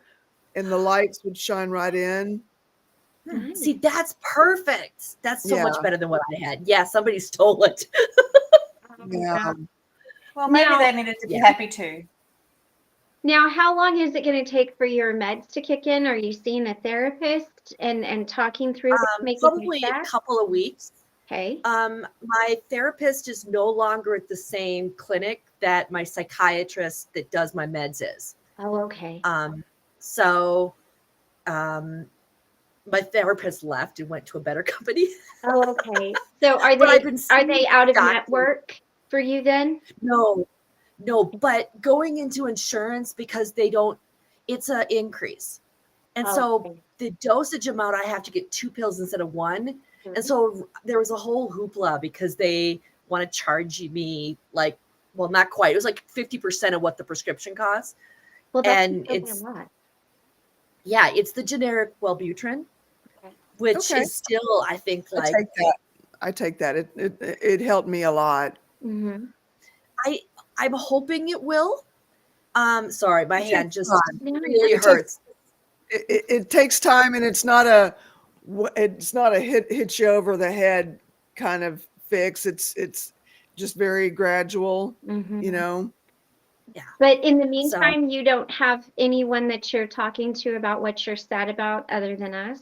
S1: and the lights would shine right in.
S4: See, that's perfect. That's so much
S1: Yeah.
S4: better than what I had. Yeah, somebody stole it.
S1: Yeah.
S2: Well, maybe
S3: Now-
S2: they needed to be
S4: Yeah.
S2: happy too.
S3: Now, how long is it going to take for your meds to kick in? Are you seeing a therapist and talking through what's making
S4: Probably
S3: you
S4: a
S3: sad?
S4: couple of weeks.
S3: Okay.
S4: My therapist is no longer at the same clinic that my psychiatrist that does my meds is.
S3: Oh, okay.
S4: So my therapist left and went to a better company.
S3: Oh, okay. So are
S4: But I've
S3: they
S4: been
S3: are they
S4: seeing
S3: out of
S4: doctors.
S3: network for you then?
S4: No, but going into insurance because it's an increase. And so
S3: Okay.
S4: the dosage amount, I have to get 2 pills instead of 1.
S3: Mhm.
S4: And so there was a whole hoopla because they want to charge me like, well, not quite. It was like 50% of what the prescription costs.
S3: Well, that's
S4: And
S3: still a
S4: it's,
S3: lot.
S4: yeah, it's the generic Wellbutrin,
S3: Okay.
S4: which
S1: Okay.
S4: is still, I think,
S1: I
S4: like,
S1: take that. I take that. It helped me a lot.
S3: Mm-hmm.
S4: I'm hoping it will. Sorry, my
S1: It
S4: hand
S1: takes
S4: just
S1: time.
S4: really
S1: It takes-
S4: hurts.
S1: It takes time, and it's not a hit you over the head kind of fix. It's just very gradual,
S3: Mm-hmm.
S1: you know.
S3: But in the
S4: So,
S3: meantime, you don't have anyone that you're talking to about what you're sad about other than us?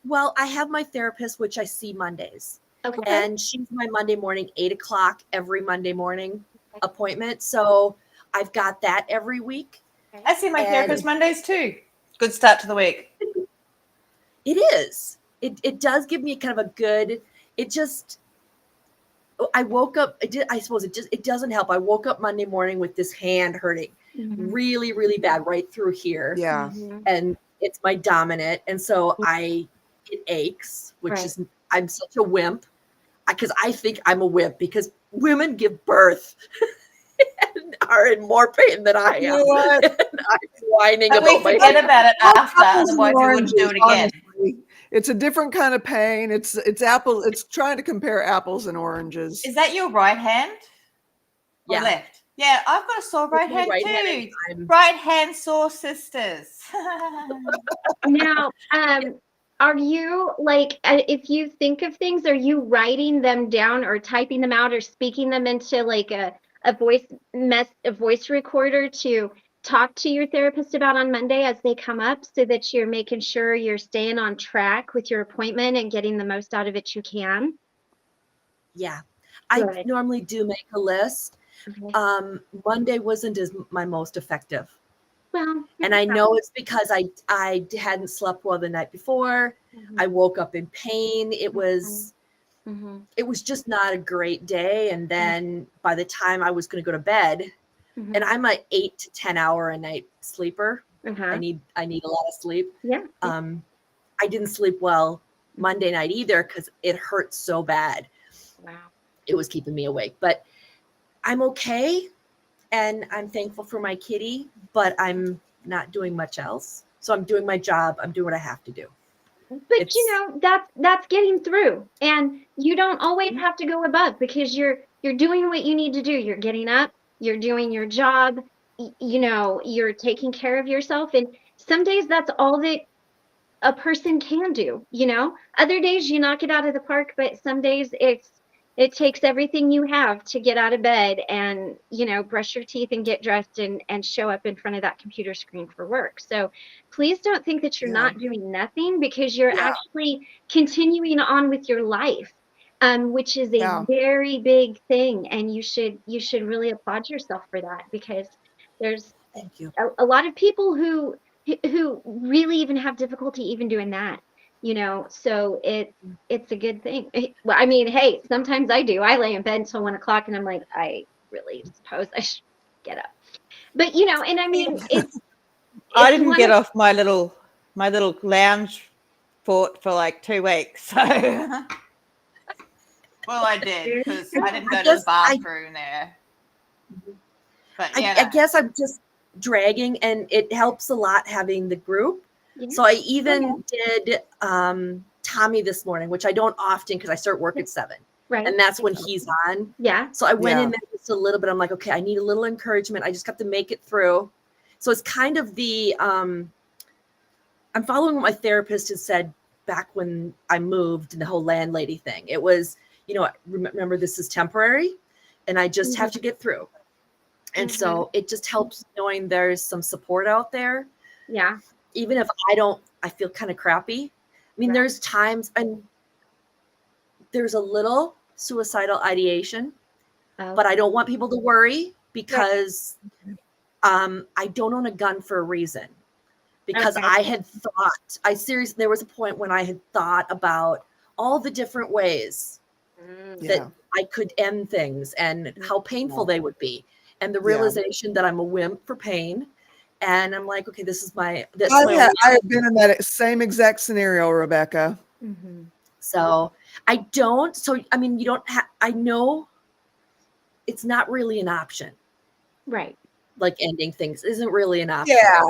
S4: well, I have my therapist, which I see Mondays.
S3: Okay.
S4: And she's my Monday morning, 8:00 every Monday morning appointment. So I've got that every week.
S2: I see my
S4: And-
S2: therapist Mondays too. Good start to the week.
S4: It is. It does give me kind of a good, it just, I woke up, I suppose it doesn't help. I woke up Monday morning with this hand hurting
S3: Mhm.
S4: really, really bad right through here.
S1: Yeah.
S3: Mhm.
S4: And it's my dominant. And so it aches, which
S3: Right.
S4: is, I'm such a wimp because I think I'm a wimp because women give birth and are in more pain than I am.
S1: You know what?
S4: And I'm whining
S2: But we
S4: about my
S2: forget about it
S1: Well,
S2: after,
S1: apples and
S2: otherwise we wouldn't do it
S1: oranges,
S2: again.
S1: honestly. It's a different kind of pain. It's apples. It's trying to compare apples and oranges.
S2: Is that your right hand? Or
S4: Yeah.
S2: left? Yeah, I've got a sore right
S4: my
S2: hand
S4: right
S2: too.
S4: hand, I'm-
S2: Right hand sore sisters.
S3: Now, are you like, if you think of things, are you writing them down or typing them out or speaking them into like a voice recorder to talk to your therapist about on Monday as they come up so that you're making sure you're staying on track with your appointment and getting the most out of it you can?
S4: Yeah. I
S3: Good.
S4: normally do make a list.
S3: Okay.
S4: Monday wasn't my most effective.
S3: Well,
S4: And I know it's because I hadn't slept well the night before.
S3: Mhm.
S4: I woke up in pain. It was
S3: Mhm.
S4: just not a great day. And then by the time I was going to go to bed,
S3: Mhm.
S4: and I'm an 8 to 10 hour a night sleeper.
S3: Uh-huh.
S4: I need a lot of sleep.
S3: Yeah.
S4: I didn't sleep well Monday night either because it hurt so bad.
S3: Wow.
S4: It was keeping me awake. But I'm okay. And I'm thankful for my kitty, but I'm not doing much else. So I'm doing my job. I'm doing what I have to do.
S3: But you know, that's getting through. And you don't always have to go above because you're doing what you need to do. You're getting up, you're doing your job, you know, you're taking care of yourself. And some days that's all that a person can do, you know. Other days you knock it out of the park, but some days it takes everything you have to get out of bed and, you know, brush your teeth and get dressed and show up in front of that computer screen for work. So please don't think that you're
S1: Yeah.
S3: not doing nothing because you're
S1: Yeah.
S3: actually continuing on with your life, which is a
S1: Yeah.
S3: very big thing. And you should really applaud yourself for that because there's
S4: Thank you.
S3: a lot of people who really even have difficulty even doing that, you know. So it's a good thing. Well, I mean, hey, sometimes I do. I lay in bed until 1 o'clock and I'm like, I really suppose I should get up. But you know, and I mean, it's
S2: I didn't
S3: one
S2: get
S3: of-
S2: off my little lounge fort for like 2 weeks. So well, I did because I didn't go to the bathroom there. But yeah,
S4: I guess I'm just dragging, and it helps a lot having the group.
S3: Yeah.
S4: So I even did Tommy this morning, which I don't often because I start work at 7.
S3: Right.
S4: And that's when he's on.
S3: Yeah.
S4: So I went
S1: Yeah.
S4: in there just a little bit. I'm like, okay, I need a little encouragement. I just got to make it through. So it's kind of the, I'm following what my therapist has said back when I moved and the whole landlady thing. It was, remember this is temporary and I just have to get through. And so it just helps knowing there's some support out there.
S3: Yeah.
S4: Even if I feel kind of crappy. I mean, there's times and there's a little suicidal ideation, but I don't want people to worry because I don't own a gun for a reason. Because I had thought, there was a point when I had thought about all the different ways that I could end things and how painful they would be. And the realization that I'm a wimp for pain. And I'm like, okay, this is my.
S1: I have been in that same exact scenario, Rebecca.
S3: Mm-hmm.
S4: So I don't. So, I mean, you don't have, I know it's not really an option.
S3: Right.
S4: Like ending things isn't really an option.
S1: Yeah.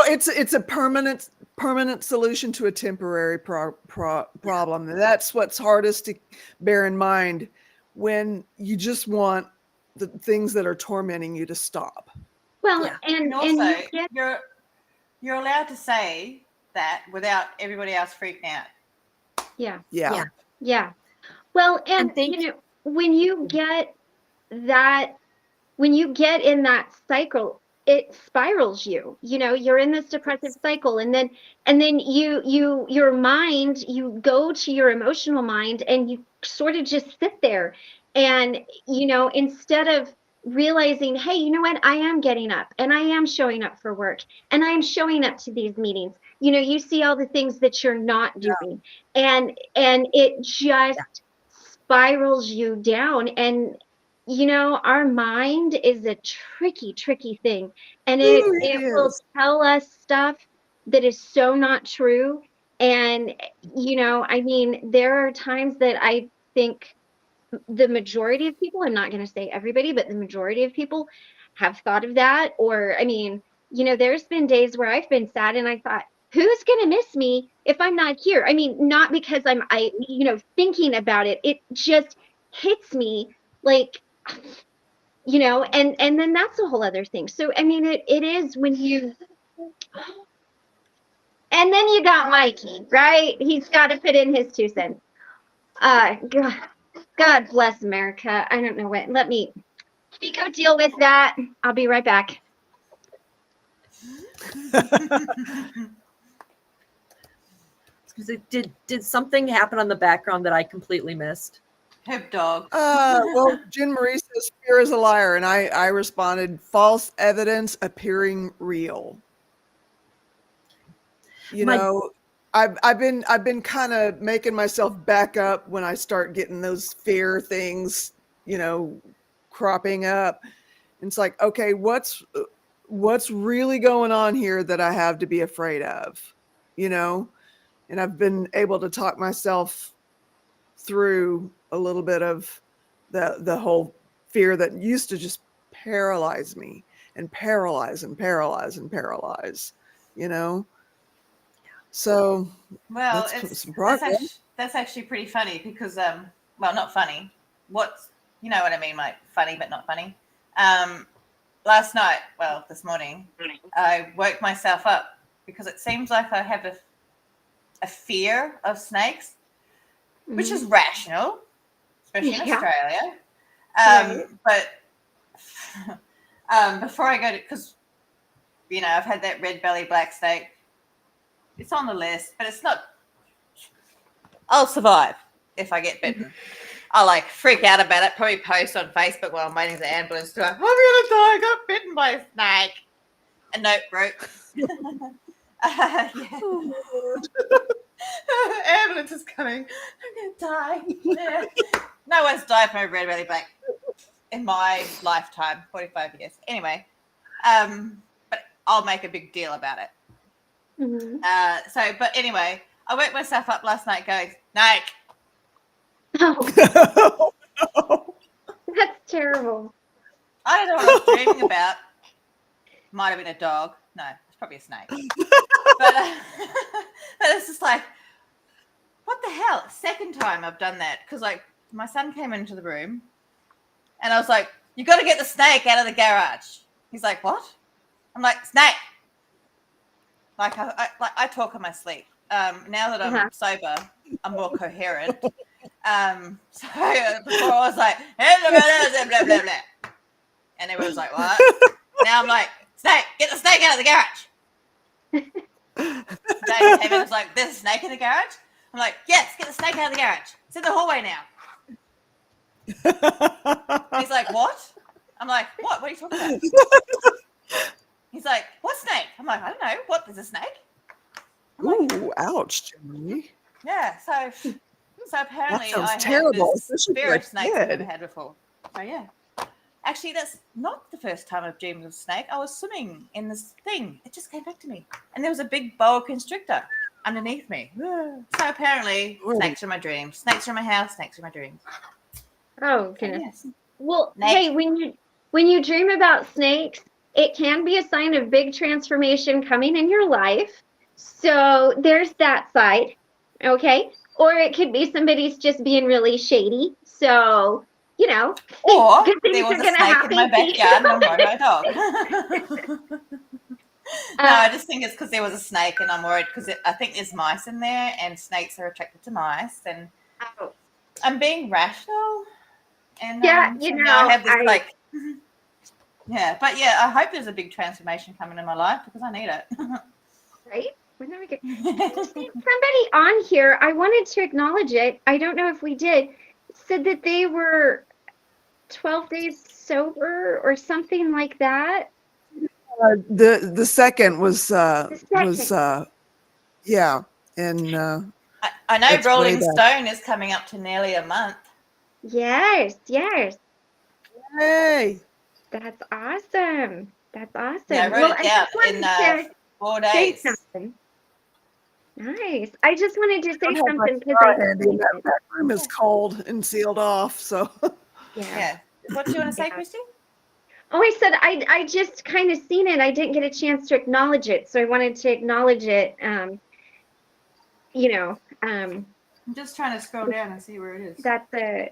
S1: It's a permanent solution to a temporary problem. And that's what's hardest to bear in mind when you just want the things that are tormenting you to stop.
S3: Well,
S2: and also you're allowed to say that without everybody else freaking out.
S3: Yeah.
S1: Yeah.
S3: Yeah. Well, and when you get in that cycle, it spirals you. You're in this depressive cycle, and then your mind, you go to your emotional mind, and you sort of just sit there, and instead of realizing, hey, you know what, I am getting up and I am showing up for work and I am showing up to these meetings. You see all the things that you're not doing, and it just spirals you down. And our mind is a tricky thing, and it will tell us stuff that is so not true. And I mean, there are times that I think the majority of people, I'm not going to say everybody, but the majority of people have thought of that. Or, I mean, there's been days where I've been sad and I thought, who's going to miss me if I'm not here? I mean, not because I'm thinking about it. It just hits me like, and then that's a whole other thing. So, I mean, it is when you, and then you got Mikey, right? He's got to put in his 2 cents. God bless America. I don't know what. Let me go deal with that. I'll be right back.
S4: Did something happen on the background that I completely missed?
S2: Hip dog.
S1: Well, Jen Marie says fear is a liar, and I responded, false evidence appearing real. I've been kind of making myself back up when I start getting those fear things, cropping up. And it's like, okay, what's really going on here that I have to be afraid of, And I've been able to talk myself through a little bit of the whole fear that used to just paralyze me and paralyze. So
S2: well,
S1: that's
S2: actually pretty funny because well, not funny. You know what I mean, like funny but not funny. This morning, I woke myself up because it seems like I have a fear of snakes, which is rational, especially in Australia. But before I go to, because I've had that red belly black snake. It's on the list, but it's not. I'll survive if I get bitten. I'll freak out about it. Probably post on Facebook while I'm waiting for the ambulance to go, I'm gonna die. I got bitten by a snake. A note broke. Ambulance is coming. I'm gonna die. Yeah. No one's died from a red belly black in my lifetime, 45 years. Anyway, but I'll make a big deal about it.
S3: Mm-hmm.
S2: But anyway, I woke myself up last night going, snake.
S3: Oh. That's terrible.
S2: I don't know what I was dreaming about. Might have been a dog. No, it's probably a snake. But it's just like, what the about second time I've done that because like my son came into the room and I was like, you got to get the snake out of the garage. He's like, what? I'm like, snake. Like I talk in my sleep. Now that I'm sober, I'm more coherent. So before I was like, blah, blah, blah, blah. And everyone was like, what? Now I'm like, snake, get the snake out of the garage. David came in and was like, there's a snake in the garage? I'm like, yes, get the snake out of the garage. It's in the hallway now. He's like, what? I'm like, what? What are you talking about? He's like, what snake? I'm like, I don't know. What, there's a snake?
S1: Ooh, ouch, Jeremy.
S2: Yeah, so apparently
S1: That sounds
S2: I
S1: terrible,
S2: had this
S1: especially
S2: fear
S1: for a
S2: of snakes I've
S1: kid.
S2: never had before. So yeah. Actually, that's not the first time I've dreamed of a snake. I was swimming in this thing. It just came back to me. And there was a big boa constrictor underneath me. So apparently, snakes are my dreams. Snakes are in my house. Snakes are my dreams.
S3: Oh, goodness.
S2: Yes.
S3: Well,
S2: Snake.
S3: hey, when you dream about snakes, it can be a sign of big transformation coming in your life. So there's that side, okay? Or it could be somebody's just being really shady. So, you know,
S2: Or
S3: good things
S2: there was
S3: are
S2: a
S3: gonna
S2: snake
S3: happen
S2: in my
S3: to you.
S2: backyard and I'm riding my dog. No, I just think it's because there was a snake and I'm worried because I think there's mice in there and snakes are attracted to mice and I'm being rational. And
S3: Yeah,
S2: so
S3: you know,
S2: now I have this yeah, but yeah, I hope there's a big transformation coming in my life because I need it.
S3: right? When are we get somebody on here? I wanted to acknowledge it. I don't know if we did. Said that they were 12 days sober or something like that.
S1: The second was yeah, and
S2: I know
S1: That's
S2: Rolling
S1: way back.
S2: Stone is coming up to nearly a month.
S3: Yes.
S1: hey,
S3: That's awesome. That's awesome.
S2: Yeah, I wrote it
S3: I
S2: down
S3: just wanted
S2: in
S3: to
S2: 4
S3: say
S2: days.
S3: something. Nice. I just wanted to say
S1: don't have my
S3: something because
S1: car handy, and that room is cold and sealed off. So
S2: Yeah. What do you want to say,
S3: Yeah.
S2: Christy?
S3: Oh, I said I just kind of seen it. I didn't get a chance to acknowledge it, so I wanted to acknowledge it.
S2: I'm just trying to scroll down and see where it is.
S3: That's a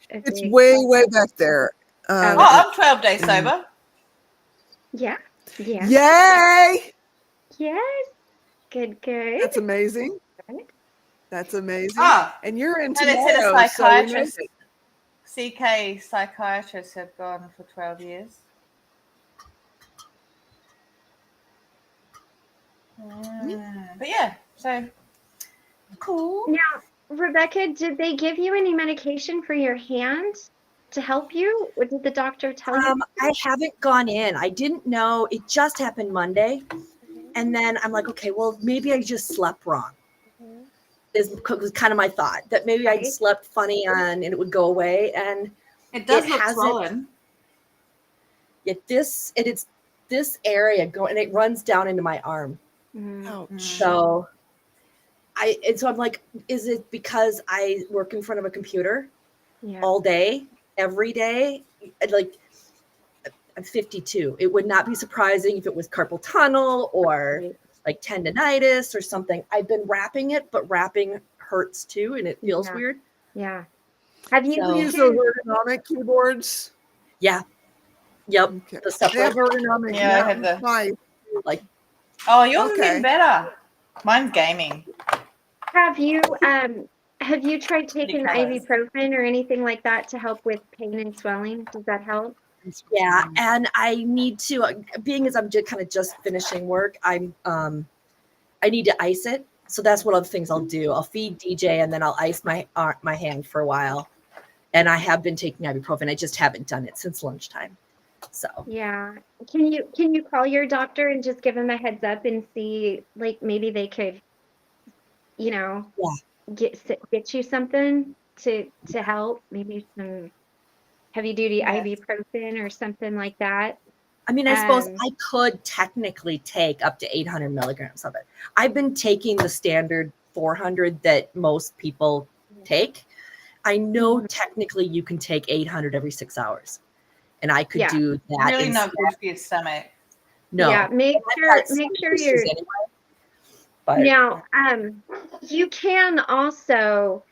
S1: it's
S3: big,
S1: way back there.
S2: I'm 12 days sober.
S3: yeah.
S1: Yay!
S3: Yes. Good.
S1: That's amazing. That's amazing.
S2: Oh,
S1: And you're in
S2: no, they said a
S1: tomorrow, so we made
S2: psychiatrist.
S1: it.
S2: CK psychiatrists have gone for 12 years. But yeah, so cool.
S3: Now, Rebecca, did they give you any medication for your hand to help you, or did the doctor tell you?
S4: I haven't gone in. I didn't know. It just happened Monday. And then I'm like, okay, well, maybe I just slept wrong. Was kind of my thought that maybe I slept funny and it would go away. And
S2: It does look swollen.
S4: It's this area going, and it runs down into my arm.
S1: Ouch.
S4: So I'm like, is it because I work in front of a computer all day, every day? Like, I'm 52. It would not be surprising if it was carpal tunnel or like tendonitis or something. I've been wrapping it, but wrapping hurts too, and it feels weird.
S3: Yeah. Have you
S1: use those ergonomic keyboards?
S4: Yeah. Yep.
S1: Okay.
S4: The stuff
S1: They have ergonomic.
S2: Yeah, I have the Oh, yours is getting better. Mine's gaming.
S3: Have you tried taking ibuprofen or anything like that to help with pain and swelling? Does that help?
S4: Yeah, and I need to, being as I'm just finishing work, I need to ice it. So that's one of the things I'll do. I'll feed DJ and then I'll ice my hand for a while. And I have been taking ibuprofen. I just haven't done it since lunchtime. So
S3: yeah, can you call your doctor and just give him a heads up and see, like, maybe they could, get you something to help, maybe some heavy duty ibuprofen or something like that.
S4: I mean, I suppose I could technically take up to 800 milligrams of it. I've been taking the standard 400 that most people take. I know technically you can take 800 every 6 hours, and I could do that.
S2: Really not good for your stomach.
S4: No.
S3: Yeah, make sure you're.
S4: Anyway. But
S3: Now, you can also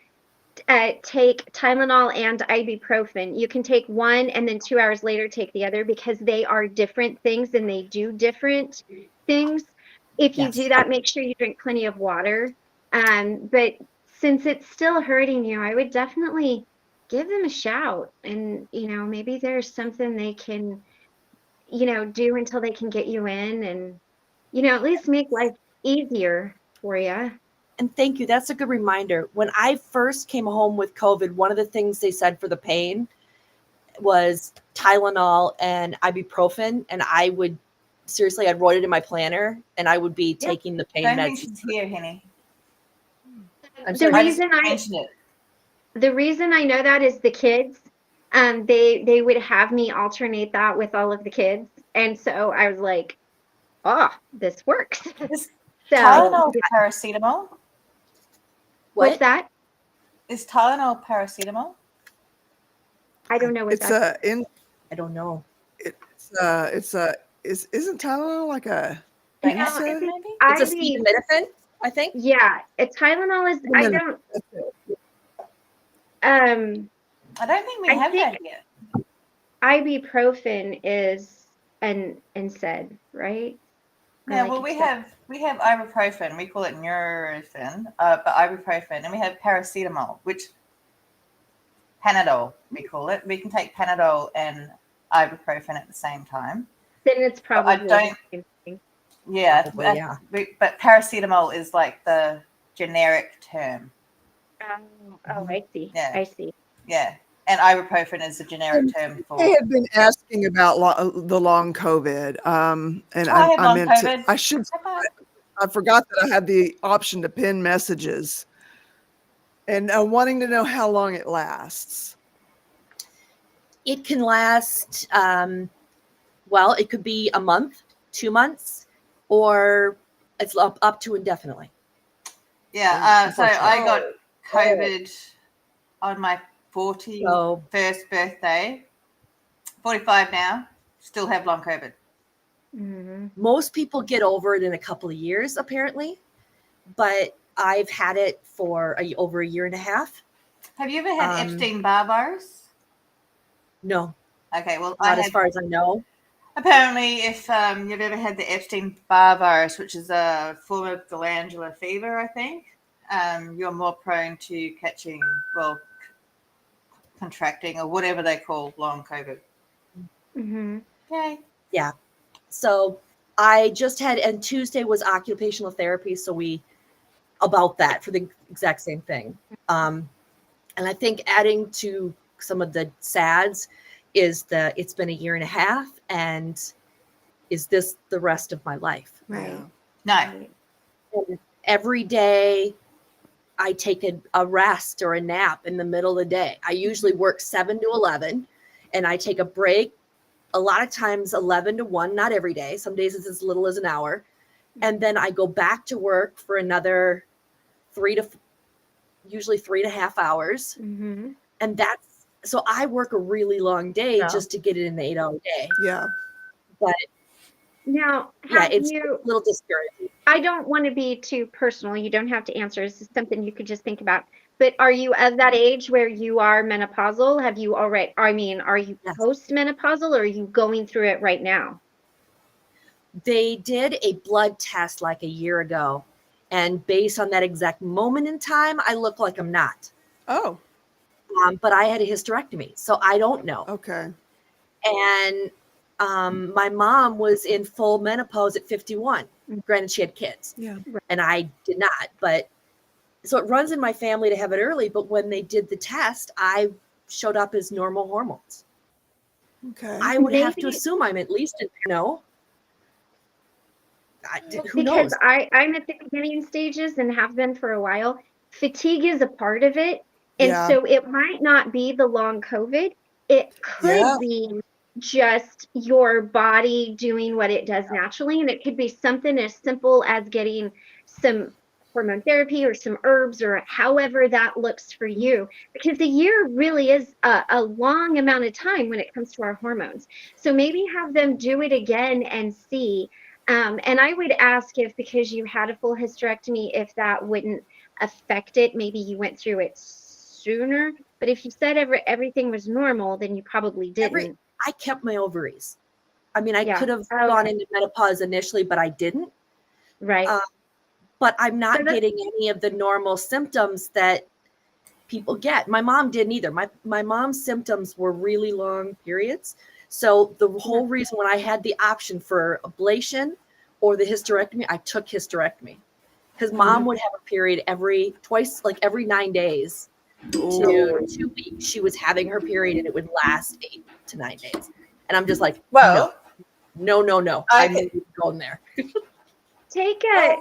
S3: take Tylenol and ibuprofen. You can take one and then 2 hours later take the other because they are different things and they do different things. If you do
S4: yes.
S3: that, make sure you drink plenty of water. But since it's still hurting you, I would definitely give them a shout and, maybe there's something they can, do until they can get you in and, at least make life easier for you.
S4: And thank you. That's a good reminder. When I first came home with COVID, one of the things they said for the pain was Tylenol and ibuprofen. And I would seriously, I wrote it in my planner and I would be taking the pain
S2: Don't think
S4: meds.
S2: she's here, Henny.
S4: I'm
S3: The
S4: sorry.
S2: I just
S3: reason
S2: mentioned it.
S3: the reason I know that is the kids. They would have me alternate that with all of the kids, and so I was like, "Oh, this works."
S2: Is
S3: So
S2: Tylenol paracetamol?
S3: what's
S4: What?
S3: that?
S2: Is Tylenol paracetamol?
S3: I don't know what
S1: It's
S3: that.
S4: I don't know.
S1: isn't Tylenol like a
S2: Don't you
S3: No,
S2: have
S1: NSAID?
S2: it, maybe?
S4: It's a
S3: Ivy.
S4: acetaminophen, I think.
S3: Yeah, Tylenol is. I
S1: No, no,
S3: don't.
S1: that's it.
S2: I don't think we
S3: I
S2: have
S3: think
S2: that here.
S3: ibuprofen is an NSAID, right? Or
S2: Yeah,
S3: like
S2: well,
S3: a
S2: we
S3: step-
S2: have ibuprofen. We call it Nurofen, but ibuprofen, and we have paracetamol, which Panadol we call it. We can take Panadol and ibuprofen at the same time.
S3: Then it's
S2: But
S3: probably
S2: I don't.
S3: the same thing.
S2: Yeah,
S4: Probably, yeah.
S2: but paracetamol is like the generic term.
S3: Oh, I see.
S2: Yeah.
S3: I see.
S2: Yeah, and ibuprofen is the generic term for.
S1: They had been asking about the long COVID, and
S2: I had long
S1: meant
S2: COVID.
S1: I should. I forgot that I had the option to pin messages, and wanting to know how long it lasts.
S4: It can last, well, it could be a month, 2 month, or it's up to indefinitely.
S2: Yeah, so I
S1: unfortunately.
S2: got COVID on my 41st birthday. 45 now. Still have long COVID.
S3: Mm-hmm.
S4: Most people get over it in a couple of years, apparently, but I've had it for over a year and a half.
S2: Have you ever had Epstein-Barr virus?
S4: No,
S2: Okay, well,
S4: not as far as I know.
S2: Apparently, if you've ever had the Epstein-Barr virus, which is a form of glandular fever, I think, you're more prone to catching, contracting or whatever they call long COVID.
S3: Mm-hmm.
S2: Okay.
S4: Yeah. So I just had, and Tuesday was occupational therapy. So about that for the exact same thing. And I think adding to some of the sads is that it's been a year and a half, and is this the rest of my life?
S3: Right.
S2: No.
S3: Right.
S4: And every day I take a rest or a nap in the middle of the day. I usually work 7 to 11 and I take a break. A lot of times 11 to 1, not every day. Some days it's as little as an hour. And then I go back to work for another usually 3.5 hours.
S3: Mm-hmm.
S4: And so I work a really long day just to get it in the 8-hour day.
S1: Yeah.
S4: But
S3: Now,
S4: yeah,
S3: have
S4: it's
S3: you?
S4: a little discouraging.
S3: I don't want to be too personal. You don't have to answer. This is something you could just think about. But are you of that age where you are menopausal? Have you already? I mean, are you
S4: Yes.
S3: post-menopausal, or are you going through it right now?
S4: They did a blood test like a year ago, and based on that exact moment in time, I look like I'm not.
S1: Oh.
S4: But I had a hysterectomy, so I don't know.
S1: Okay.
S4: And my mom was in full menopause at 51. Granted, she had kids.
S1: Yeah.
S4: And I did not. But so it runs in my family to have it early. But when they did the test, I showed up as normal hormones.
S1: Okay.
S4: I would have to
S3: Maybe-
S4: assume I'm at least who
S3: because
S4: knows?
S3: I'm at the beginning stages and have been for a while. Fatigue is a part of it. And
S1: Yeah.
S3: so it might not be the long COVID. It could
S1: Yeah.
S3: be just your body doing what it does naturally. And it could be something as simple as getting some hormone therapy or some herbs or however that looks for you. Because a year really is a long amount of time when it comes to our hormones. So maybe have them do it again and see. And I would ask if, because you had a full hysterectomy, if that wouldn't affect it. Maybe you went through it sooner. But if you said everything was normal, then you probably didn't.
S4: I kept my ovaries. I mean, I
S3: Yeah.
S4: could have
S3: Okay.
S4: gone into menopause initially, but I didn't.
S3: Right.
S4: But I'm not
S3: So
S4: getting any of the normal symptoms that people get. My mom didn't either. My mom's symptoms were really long periods. So the whole reason when I had the option for ablation or the hysterectomy, I took hysterectomy because mom would have a period every 9 days to 2 weeks. She was having her period and it would last 8 to 9 days. And I'm just like,
S2: Well,
S4: no. I'm not going there.
S3: Take
S2: Okay.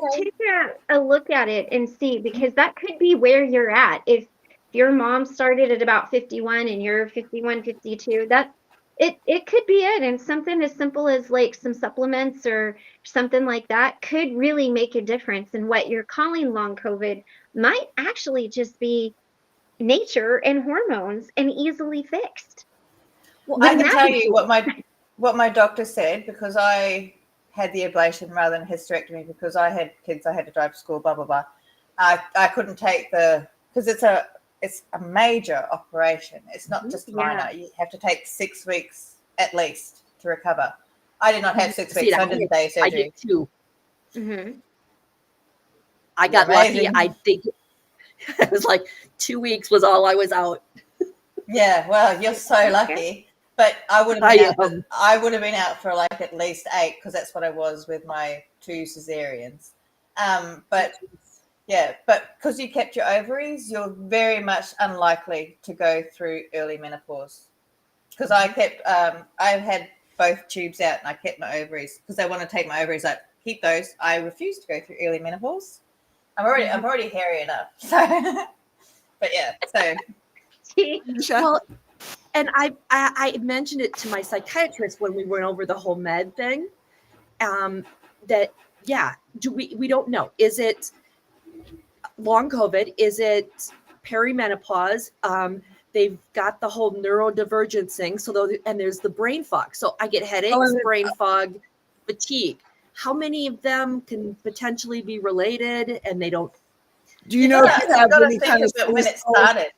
S3: a look at it and see, because that could be where you're at. If your mom started at about 51 and you're 51, 52, that it could be it. And something as simple as like some supplements or something like that could really make a difference. And what you're calling long COVID might actually just be nature and hormones and easily fixed.
S2: Well, I
S3: Wouldn't
S2: can
S3: that
S2: tell
S3: be
S2: you
S3: cool?
S2: what my doctor said, because I had the ablation rather than hysterectomy because I had kids I had to drive to school, blah blah blah. I couldn't take because it's a major operation. It's not just minor. You have to take 6 weeks at least to recover. I did not have 6 weeks. I did day surgery.
S4: I did 2.
S3: Mm-hmm.
S4: I got lucky.
S2: Amazing.
S4: I think it was like 2 weeks was all I was out.
S2: Yeah, well, you're so lucky. But I would have been out for like at least 8 because that's what I was with my 2 cesareans. But because you kept your ovaries, you're very much unlikely to go through early menopause. Because I had both tubes out and I kept my ovaries because they want to take my ovaries out. Keep those. I refuse to go through early menopause. I'm already hairy enough. So, but yeah, so.
S4: Well, and I mentioned it to my psychiatrist when we went over the whole med thing. That we don't know. Is it long COVID? Is it perimenopause? They've got the whole neurodivergence thing. And there's the brain fog. So I get headaches, brain fog, fatigue. How many of them can potentially be related? And they don't.
S1: Do you know if you have any kind of
S2: when it started?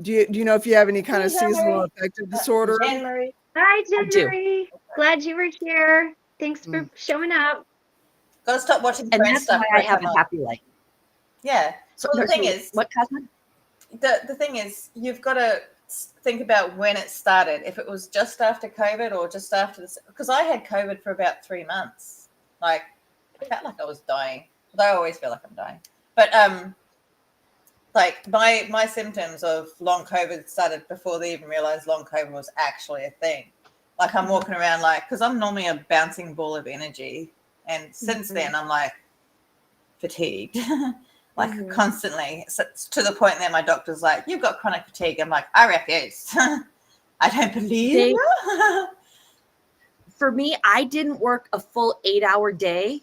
S1: Do you know if you have any kind of seasonal affective disorder?
S2: Anne-Marie.
S3: Hi, Jen-Marie. Glad you were here. Thanks for showing up.
S2: Gotta stop watching
S4: And
S2: Friends
S4: that's
S2: stuff.
S4: why I have a happy life.
S2: Yeah.
S4: So
S2: well, the thing is,
S4: what, Cosmo?
S2: The thing is, you've got to think about when it started. If it was just after COVID or just after this, because I had COVID for about 3 months. Like, I felt like I was dying. Although I always feel like I'm dying. But like my symptoms of long COVID started before they even realized long COVID was actually a thing. Like I'm walking around because I'm normally a bouncing ball of energy, and since then I'm like fatigued. Constantly. So to the point that my doctor's like, you've got chronic fatigue. I'm like, I refuse. I don't believe you.
S4: For me, I didn't work a full 8-hour day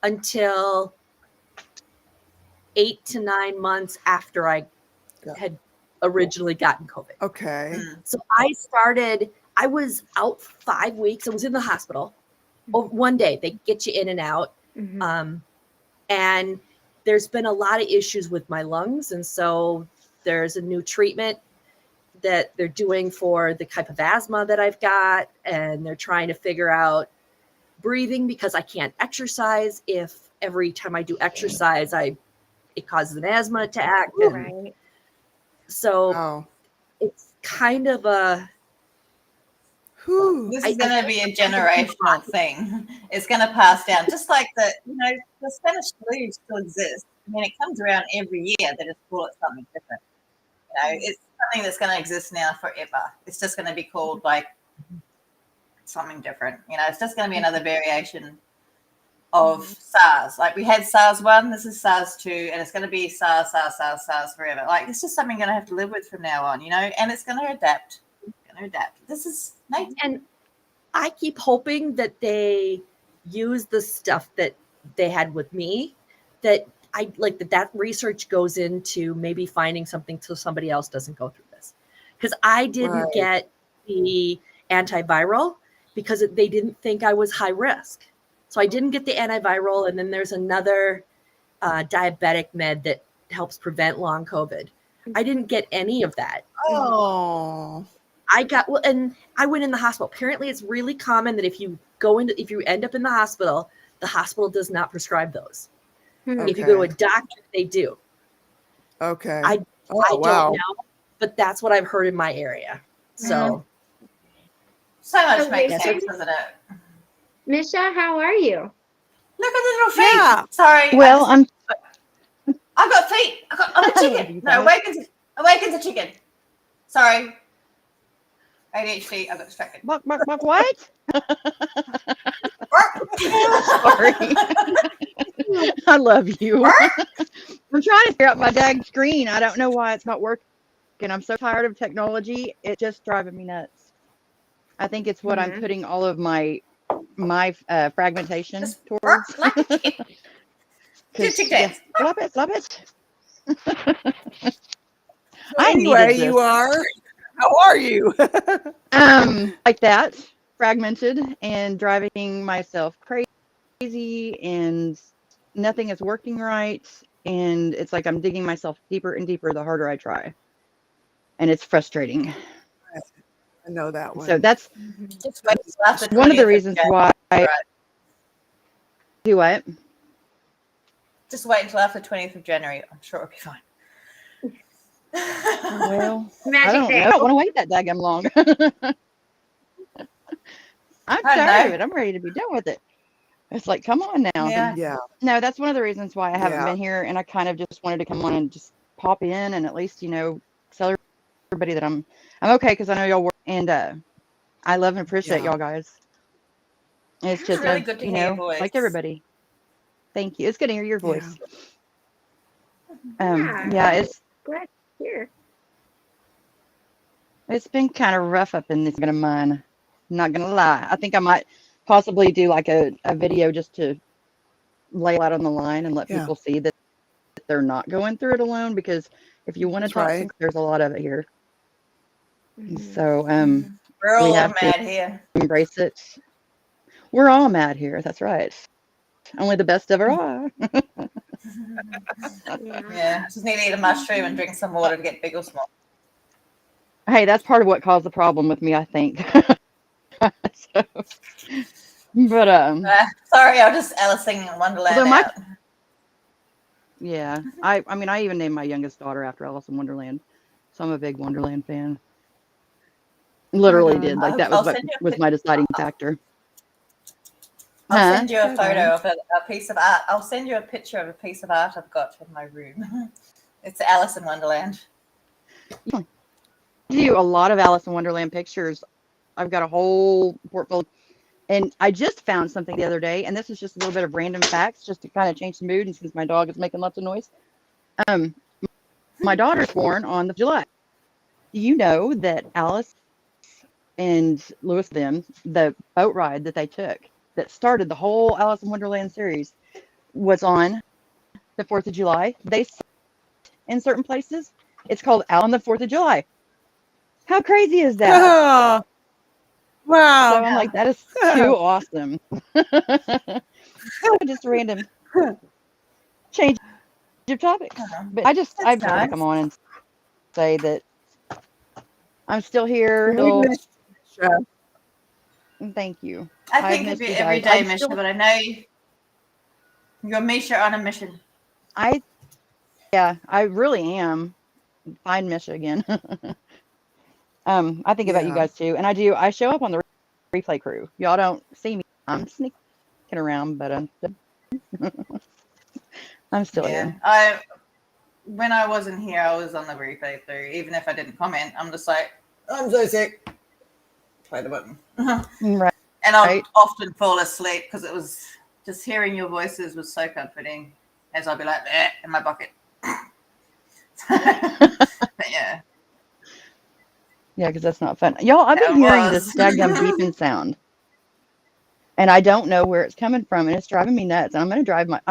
S4: until 8 to 9 months after I had originally gotten COVID.
S1: Okay.
S4: So I was out 5 weeks. I was in the hospital. One day they get you in and out. And there's been a lot of issues with my lungs. And so there's a new treatment that they're doing for the type of asthma that I've got. And they're trying to figure out breathing because I can't exercise. If every time I do exercise, it causes an asthma attack. And so it's kind of
S2: this is going to be a generational thing. It's going to pass down, just like the Spanish flu still exists. I mean, it comes around every year. They just call it something different. It's something that's going to exist now forever. It's just going to be called like something different. It's just going to be another variation of SARS. Like we had SARS 1, this is SARS 2, and it's going to be SARS forever. Like it's just something you're going to have to live with from now on, and it's going to adapt. This is nice.
S4: And I keep hoping that they use the stuff that they had with me, that I like that research goes into maybe finding something so somebody else doesn't go through this. Because I didn't get the antiviral because they didn't think I was high risk. So I didn't get the antiviral, and then there's another diabetic med that helps prevent long COVID. I didn't get any of that.
S1: Oh.
S4: I got, well, and I went in the hospital. Apparently, it's really common that if you end up in the hospital does not prescribe those.
S1: Okay.
S4: If you go to a doctor, they do.
S1: Okay.
S4: I
S1: wow.
S4: don't know, but that's what I've heard in my area. So,
S2: So much
S3: So
S2: makes
S3: wait,
S2: sense, doesn't it?
S3: Misha, how are you?
S2: Look at the little feet.
S1: Yeah.
S2: Sorry.
S5: Well,
S2: I've got feet. I'm a chicken. No, awakens a chicken. Sorry. ADHD. I got distracted.
S5: What?
S2: Sorry.
S5: I love you. I'm trying to figure out my dang screen. I don't know why it's not working. I'm so tired of technology. It's just driving me nuts. I think it's what I'm putting all of my fragmentation towards.
S2: Chick dance.
S5: Flop it.
S1: Anyway, you are. How are you?
S5: Like that, fragmented and driving myself crazy, and nothing is working right. And it's like I'm digging myself deeper and deeper the harder I try. And it's frustrating.
S1: I know that one.
S5: So that's
S2: Just wait till after
S5: one of the
S2: 20th
S5: reasons
S2: January.
S5: why I do what?
S2: Just wait until after 20th of January. I'm sure it'll be fine.
S5: Well, I
S3: Magic day.
S5: don't want to wait that daggum long. I'm
S2: I
S5: tired of
S2: know.
S5: it. I'm ready to be done with it. It's like, come on now.
S2: Yeah.
S1: Yeah.
S5: No, that's one of the reasons why I haven't
S1: Yeah.
S5: been here, and I kind of just wanted to come on and just pop in and at least, tell everybody that I'm okay, because I know y'all work, and I love and appreciate
S1: Yeah.
S5: y'all guys. It's just
S2: really good to hear your voice.
S5: like everybody. Thank you. It's good to hear your voice.
S3: Yeah.
S5: It's
S3: Glad to hear.
S5: It's been kind of rough up in this of mine. Not gonna lie. I think I might possibly do like a video just to lay it out on the line and let
S1: Yeah.
S5: people see that they're not going through it alone. Because if you want to
S1: That's
S5: talk,
S1: right.
S5: there's a lot of it here.
S3: Mhm.
S5: So
S2: We're all
S5: we have to
S2: mad here.
S5: embrace it. We're all mad here. That's right. Only the best ever are.
S2: Yeah. Just need to eat a mushroom and drink some water to get big or small.
S5: Hey, that's part of what caused the problem with me, I think. So, but
S2: Sorry, I was just Alice singing Wonderland
S5: Although my-
S2: out.
S5: yeah, I mean, I even named my youngest daughter after Alice in Wonderland, so I'm a big Wonderland fan. Literally
S1: Right on.
S5: did. Like that
S2: I'll
S5: was
S2: send you a
S5: was my deciding factor.
S2: I'll send you a
S1: Right
S2: photo
S1: on.
S2: of a piece of art. I'll send you a picture of a piece of art I've got in my room. It's Alice in Wonderland.
S5: I do a lot of Alice in Wonderland pictures. I've got a whole portfolio. And I just found something the other day, and this is just a little bit of random facts just to kind of change the mood, and since my dog is making lots of noise. My daughter's born on the July. Do you know that Alice and Lewis, the boat ride that they took that started the whole Alice in Wonderland series was on the 4th of July? They sit in certain places. It's called Out on the 4th of July. How crazy is that?
S1: Oh, wow.
S5: So I'm like, that is too awesome. Just random change of topic. But I just wanted to
S2: nice.
S5: come on and say that I'm still here.
S1: We missed you, Misha.
S5: Thank you.
S2: I
S5: I've
S2: think of
S5: missed
S2: you
S5: you
S2: every
S5: guys.
S2: day,
S5: I'm
S2: Misha,
S5: still-
S2: but I know you're Misha on a mission.
S5: I really am. Find Misha again. I think about you
S1: Yeah.
S5: guys too, and I show up on the replay crew. Y'all don't see me. I'm sneaking around, but I'm still here.
S2: When I wasn't here, I was on the replay through. Even if I didn't comment, I'm just like, I'm so sick. Play the button.
S5: Right.
S2: And I'll
S5: Right.
S2: often fall asleep because it was just hearing your voices was so comforting. As I'll be like, in my bucket. But yeah.
S5: Yeah, because that's not fun. Y'all, I've been
S2: That
S5: hearing
S2: was.
S5: this daggum beeping sound, and I don't know where it's coming from, and it's driving me nuts. And I'm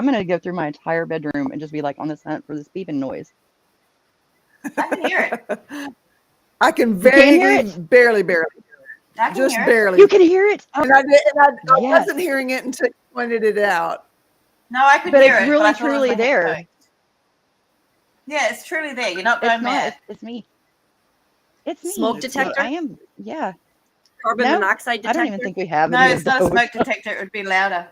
S5: gonna go through my entire bedroom and just be like on this hunt for this beeping noise.
S2: I can hear it.
S1: I can
S5: can hear
S1: barely,
S2: I can
S1: just
S2: hear it.
S1: barely.
S5: You can hear it. Oh,
S1: And I
S5: Yes.
S1: wasn't hearing it until you pointed it out.
S2: No, I could
S5: But
S2: hear
S5: it's
S2: it.
S5: really,
S2: I thought it was
S5: truly
S2: my
S5: there.
S2: headphones. Yeah, it's truly there. You're not going
S5: It's not.
S2: mad.
S5: It's me. It's me.
S4: Smoke
S1: It's
S4: detector?
S5: I am. Yeah.
S4: Carbon
S5: No,
S4: monoxide detector?
S5: I don't even think we have
S2: No,
S5: any
S2: it's
S5: of
S2: not a
S5: those.
S2: smoke detector. It would be louder.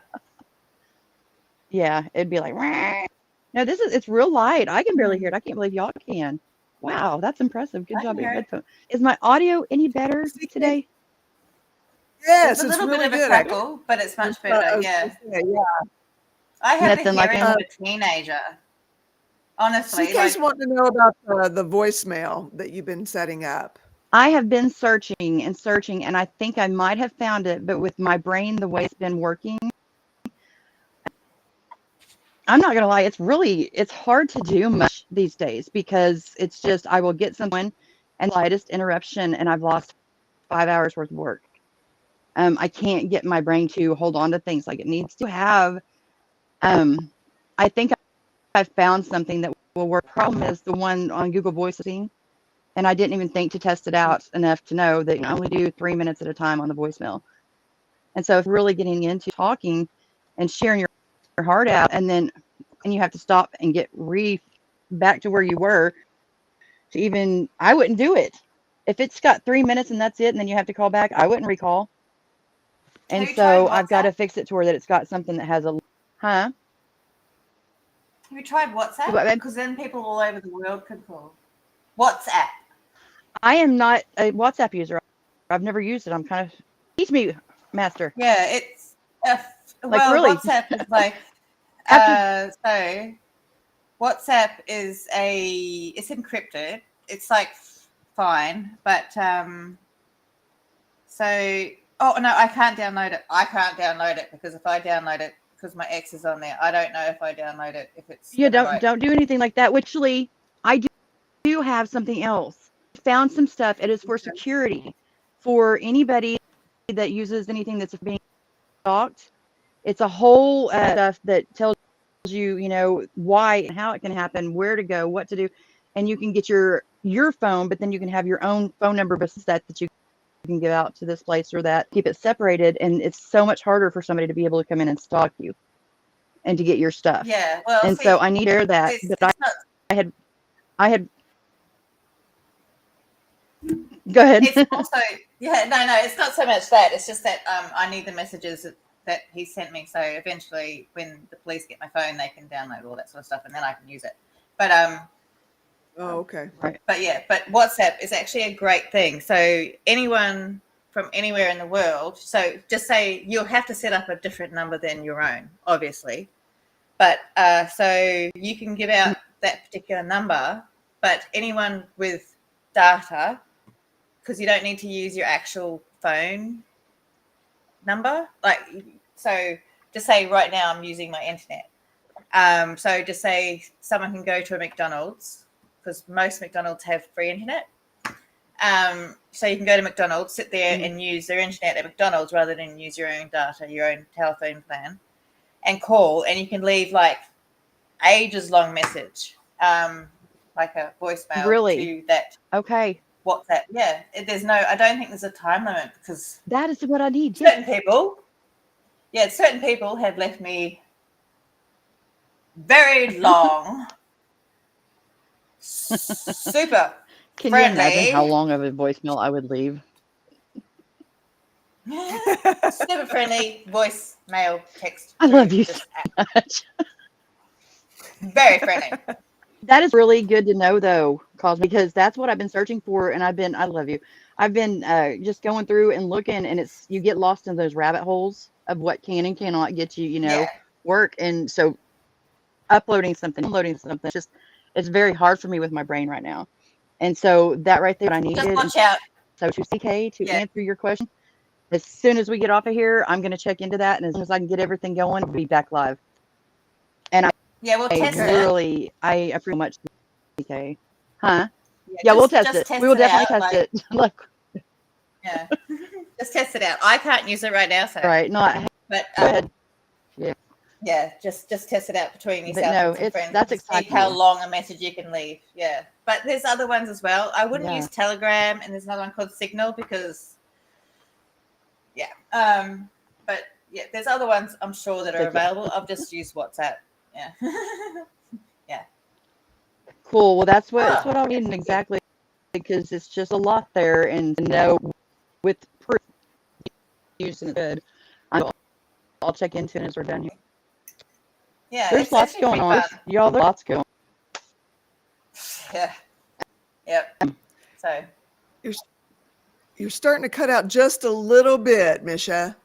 S5: Yeah, it'd be like, "Wah." No, it's real light. I can barely hear it. I can't believe y'all can. Wow, that's impressive. Good
S2: I
S5: job
S2: can
S5: with your
S2: hear it.
S5: headphone. Is my audio any better
S1: See,
S5: today?
S1: Yes,
S2: There's a
S1: it's
S2: little
S1: really
S2: bit of a
S1: good.
S2: crackle, but it's much
S1: That's what I
S2: better.
S1: was
S2: Yeah.
S1: gonna say, yeah.
S2: I have the
S5: Nothing like
S2: hearing of a teenager. Honestly,
S1: CK's
S2: like,
S1: wanting to know about the voicemail that you've been setting up.
S5: I have been searching and searching, and I think I might have found it, but with my brain the way it's been working, I'm not gonna lie, it's hard to do much these days because it's just I will get someone and the slightest interruption and I've lost 5 hours worth of work. I can't get my brain to hold on to things like it needs to have. I think I've found something that will work. Problem is the one on Google Voice thing, and I didn't even think to test it out enough to know that you can only do 3 minutes at a time on the voicemail. And so if really getting into talking and sharing your heart out, and you have to stop and get back to where you were to even, I wouldn't do it. If it's got 3 minutes and that's it, and then you have to call back, I wouldn't recall. And
S2: have you tried
S5: so I've got to
S2: WhatsApp?
S5: fix it to where that it's got something that has a, huh?
S2: Have you tried WhatsApp?
S5: What, babe?
S2: Because then people all over the world could call. WhatsApp.
S5: I am not a WhatsApp user. I've never used it. I'm kind of, teach me, master.
S2: Yeah, it's
S5: Like,
S2: well,
S5: really?
S2: WhatsApp is like so WhatsApp is it's encrypted. It's like fine, but so oh no, I can't download it. I can't download it because if I download it, because my ex is on there, I don't know if I download it if it's
S5: Yeah,
S2: gonna
S5: don't do anything like that. Which actually, I do have something else. Found some stuff. It is for security, for anybody that uses anything that's being stalked. It's a whole stuff that tells you, why and how it can happen, where to go, what to do, and you can get your phone, but then you can have your own phone number besides that you can give out to this place or that. Keep it separated, and it's so much harder for somebody to be able to come in and stalk you and to get your stuff.
S2: Yeah, well,
S5: And
S2: see,
S5: so I need to share that.
S2: it's
S5: But
S2: not.
S5: I had. Go ahead.
S2: It's also no, it's not so much that. It's just that I need the messages that he sent me. So eventually, when the police get my phone, they can download all that sort of stuff, and then I can use it. But
S1: Oh, okay.
S5: Right.
S2: but WhatsApp is actually a great thing. So anyone from anywhere in the world. So just say you'll have to set up a different number than your own, obviously. But so you can give out that particular number, but anyone with data, because you don't need to use your actual phone number. Like, so just say right now I'm using my internet. So just say someone can go to a McDonald's, because most McDonald's have free internet. So you can go to McDonald's, sit there and use their internet at McDonald's rather than use your own data, your own telephone plan, and call, and you can leave like ages long message, like a voicemail
S5: Really?
S2: to that
S5: Okay.
S2: WhatsApp. Yeah, I don't think there's a time limit, because
S5: That is what I need.
S2: certain people have left me very long, super
S5: Can
S2: friendly.
S5: you imagine how long of a voicemail I would leave?
S2: Super friendly voicemail text.
S5: I love you so
S2: Just
S5: much.
S2: very friendly.
S5: That is really good to know, though, Cosme, because that's what I've been searching for, and I love you. I've been just going through and looking, and you get lost in those rabbit holes of what can and cannot get you,
S2: Yeah.
S5: work. And so uploading something, downloading something, it's very hard for me with my brain right now. And so that right there, what I needed.
S2: Just watch out.
S5: So to CK, to
S2: Yeah.
S5: answer your question, as soon as we get off of here, I'm going to check into that, and as soon as I can get everything going, we'll be back live. And
S2: We'll test it.
S5: really, I appreciate much, CK. Huh? Yeah, we'll test it. We will definitely test it. Look.
S2: Yeah. Just test it out. I can't use it right now, so.
S5: Right. Not.
S2: But
S5: Go ahead.
S2: yeah, just test it out between yourself
S5: no,
S2: and some friends.
S5: That's
S2: see
S5: exciting.
S2: how long a message you can leave. Yeah, but there's other ones as well. I wouldn't use Telegram, and there's another one called Signal, because but yeah, there's other ones I'm sure that are
S5: Take it.
S2: available. I've just used WhatsApp. Yeah.
S5: Cool. Well, that's what
S2: Ah,
S5: I'm reading exactly, because it's just a lot there, and to know with proof using it good. I'll check into it as we're done here.
S2: yeah,
S5: There's
S2: it's
S5: lots
S2: actually
S5: going
S2: pretty
S5: on.
S2: fun.
S5: Y'all, there's lots going.
S2: Yeah. Yep. So
S1: You're starting to cut out just a little bit, Misha.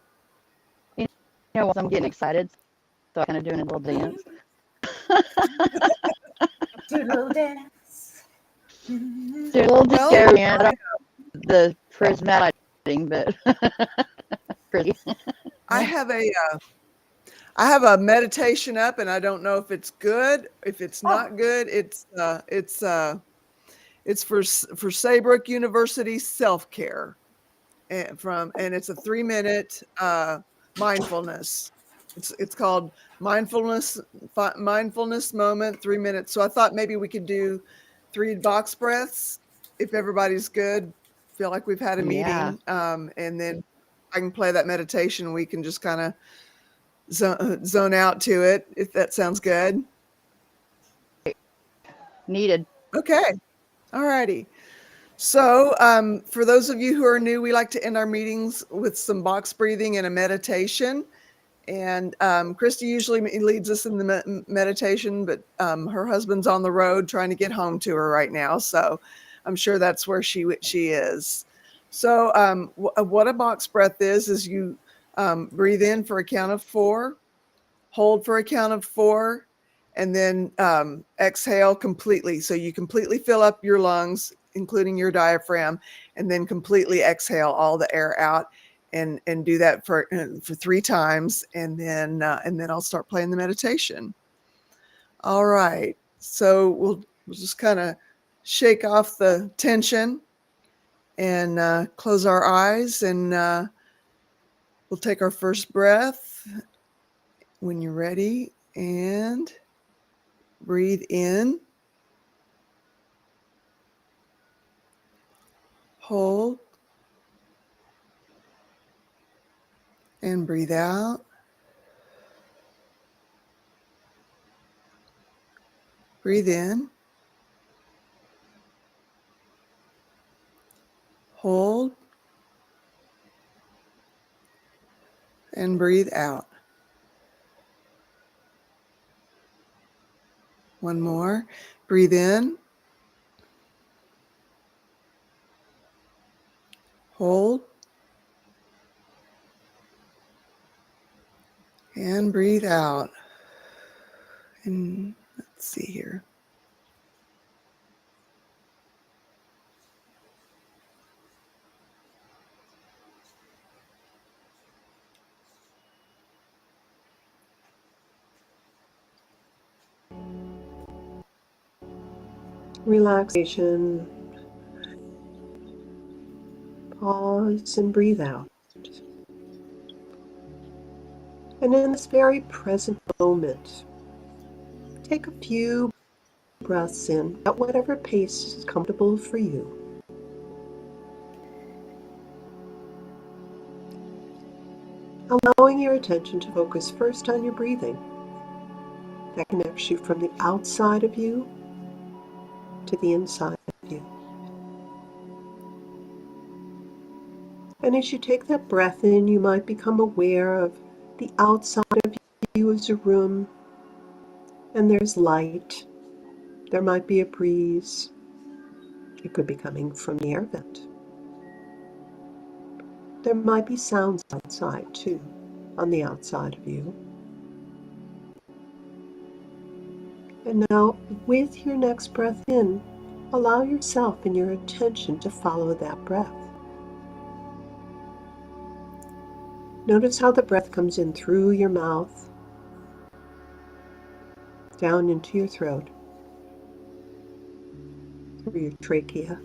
S5: You know what? I'm getting excited, so I'm kind of doing a little dance.
S2: do a little dance.
S5: Do a little
S1: Well,
S5: disco dance. I don't know the charismatic thing, but pretty.
S1: I have a meditation up, and I don't know if it's good. If it's not good, it's for Saybrook University self-care, and it's a 3-minute mindfulness. It's called mindfulness moment, 3 minutes. So I thought maybe we could do 3 box breaths if everybody's good. Feel like we've had a
S5: Yeah.
S1: meeting, and then I can play that meditation, and we can just kind of zone out to it, if that sounds good.
S5: Needed.
S1: Okay. All righty. So for those of you who are new, we like to end our meetings with some box breathing and a meditation. And Christy usually leads us in the meditation, but her husband's on the road trying to get home to her right now. So I'm sure that's where she is. So what a box breath is you breathe in for a count of 4, hold for a count of 4, and then exhale completely. So you completely fill up your lungs, including your diaphragm, and then completely exhale all the air out, and do that for 3 times, and then I'll start playing the meditation. All right. So we'll just kind of shake off the tension and close our eyes, and we'll take our first breath when you're ready, and breathe in, hold, and breathe out. Breathe in, hold, and breathe out. One more. Breathe in, hold, and breathe out. And let's see here.
S6: Relaxation. Pause and breathe out. And in this very present moment, take a few breaths in at whatever pace is comfortable for you. Allowing your attention to focus first on your breathing. That connects you from the outside of you to the inside of you. And as you take that breath in, you might become aware of the outside of you as a room, and there's light. There might be a breeze. It could be coming from the air vent. There might be sounds outside too, on the outside of you. And now, with your next breath in, allow yourself and your attention to follow that breath. Notice how the breath comes in through your mouth, down into your throat, through your trachea,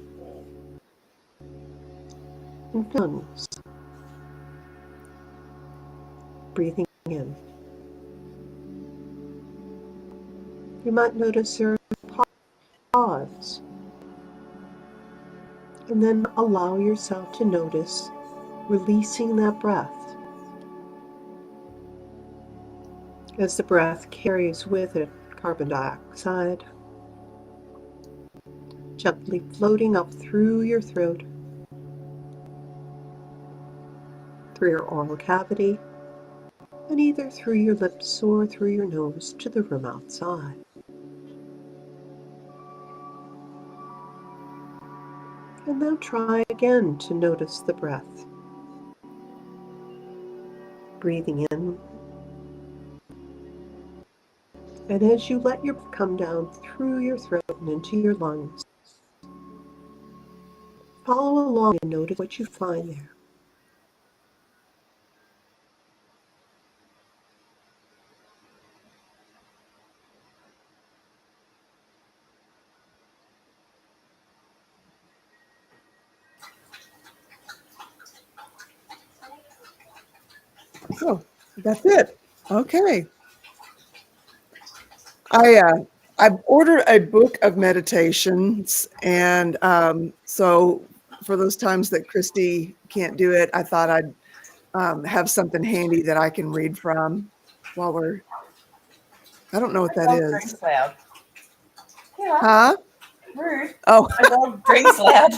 S6: and lungs. Breathing in. You might notice there are pause, and then allow yourself to notice releasing that breath. as the breath carries with it carbon dioxide, gently floating up through your throat, through your oral cavity, and either through your lips or through your nose to the room outside. And now try again to notice the breath. Breathing in, and as you let your breath come down through your throat and into your lungs, follow along and notice what you find there.
S1: Oh, that's it. Okay. I've ordered a book of meditations, and so for those times that Christy can't do it, I thought I'd have something handy that I can read from while we're. I don't know what that
S2: dog
S1: is.
S2: drinks loud. Yeah,
S1: Huh?
S2: rude.
S1: Oh,
S2: My dog drinks loud.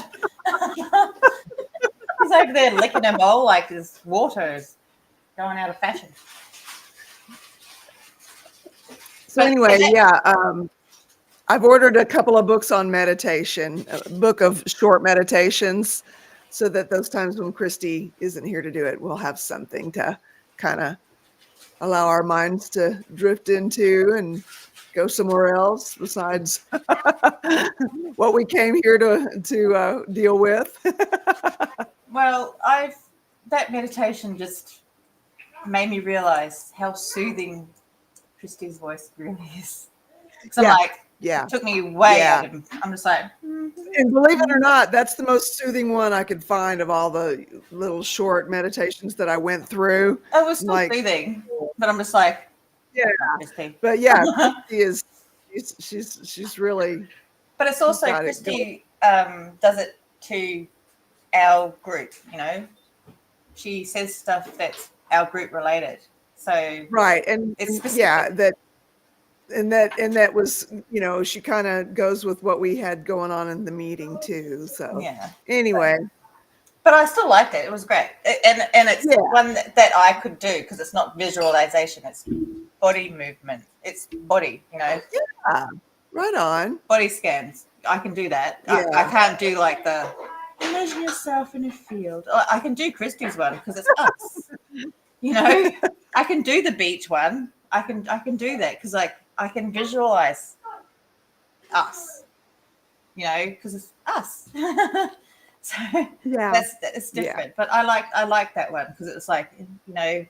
S2: He's over there licking a bowl like his water is going out of fashion.
S1: so
S2: But
S1: anyway,
S2: is it-
S1: yeah. I've ordered a couple of books on meditation, a book of short meditations, so that those times when Christy isn't here to do it, we'll have something to kind of allow our minds to drift into and go somewhere else besides what we came here to deal with.
S2: Well, that meditation just made me realize how soothing Christy's voice really is. So
S1: Yeah.
S2: like,
S1: Yeah.
S2: it took me way
S1: Yeah.
S2: out of. I'm just like,
S1: And believe it or not, that's the most soothing one I could find of all the little short meditations that I went through.
S2: it was still
S1: Like,
S2: soothing, but I'm just like,
S1: yeah.
S2: Christy.
S1: But yeah, Christy is she's really.
S2: But it's also
S1: got it
S2: Christy does it to our group, you know. She says stuff that's our group related. So
S1: Right. And
S2: it's
S1: yeah,
S2: specific.
S1: that was, she kind of goes with what we had going on in the meeting too. So
S2: Yeah.
S1: anyway,
S2: But I still liked it. It was great. And it's
S1: Yeah.
S2: one that I could do because it's not visualization. It's body movement. It's body, you know,
S1: right on.
S2: body scans. I can do that.
S1: Yeah.
S2: I can't do like the imagine yourself in a field. I can do Christy's one because it's us. You know, I can do the beach one. I can do that because like I can visualize us. You know, because it's us. So
S1: Yeah.
S2: it's different. But I like that one because it was like, you know,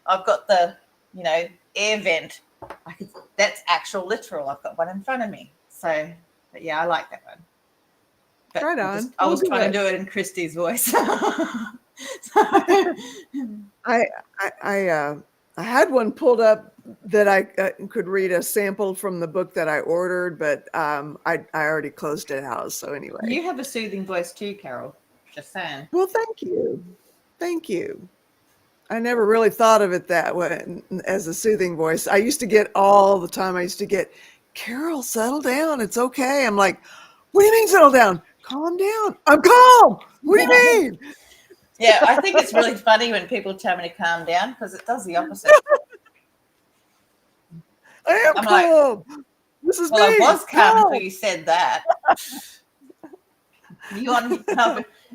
S2: I've got the, you know, air vent. That's actual literal. I've got one in front of me. So, but yeah, I like that one. But
S1: Right
S2: I
S1: on.
S2: was
S1: We'll
S2: trying
S1: do
S2: to do it in Christy's voice. So,
S1: I had one pulled up that I could read a sample from the book that I ordered, but I already closed it out. So anyway.
S2: you have a soothing voice too, Carol. Just saying.
S1: Well, thank you. Thank you. I never really thought of it that way as a soothing voice. I used to get all the time. I used to get, Carol, settle down. It's okay. I'm like, what do you mean settle down? Calm down. I'm calm. What do you mean?
S2: Yeah, I think it's really funny when people tell me to calm down because it does the opposite.
S1: I am
S2: I'm like,
S1: calm. This is
S2: well, I
S1: me.
S2: was calm until you said that. You want?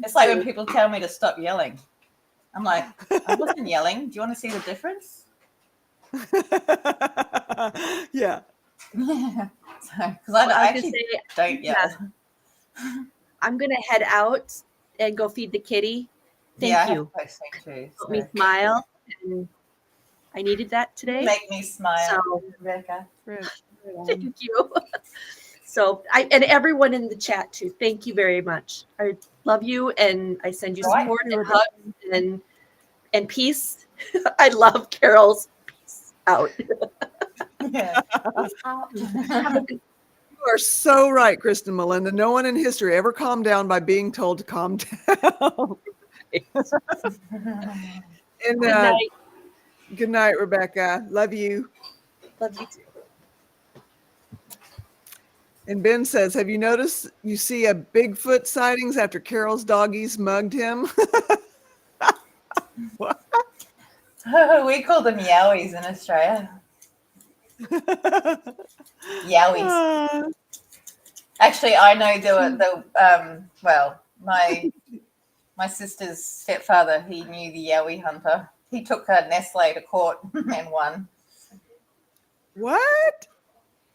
S2: It's like when people tell me to stop yelling. I'm like, I wasn't yelling. Do you want to see the difference?
S1: Yeah.
S2: Yeah. Because
S4: Well,
S2: I
S4: I was
S2: actually
S4: gonna say,
S2: don't yell.
S4: I'm gonna head out and go feed the kitty. Thank
S2: Yeah, I
S4: you.
S2: have a posting too.
S4: Helped me
S2: So.
S4: smile, and I needed that today.
S2: Make me smile,
S4: So
S2: Rebecca.
S4: thank you. So and everyone in the chat too. Thank you very much. I love you, and I send you
S2: Right.
S4: support and hugs and peace. I love Carol's peace out.
S2: Yeah.
S1: You are so right, Kristen Melinda. No one in history ever calmed down by being told to calm down. And
S4: Good night.
S1: Good night, Rebecca. Love you.
S4: Love you too.
S1: And Ben says, have you noticed you see a Bigfoot sightings after Carol's doggies mugged him? What?
S2: We call them yowies in Australia. Yowies. Actually, I know well, my sister's stepfather, he knew the yowie hunter. He took a Nestle to court and won.
S1: What?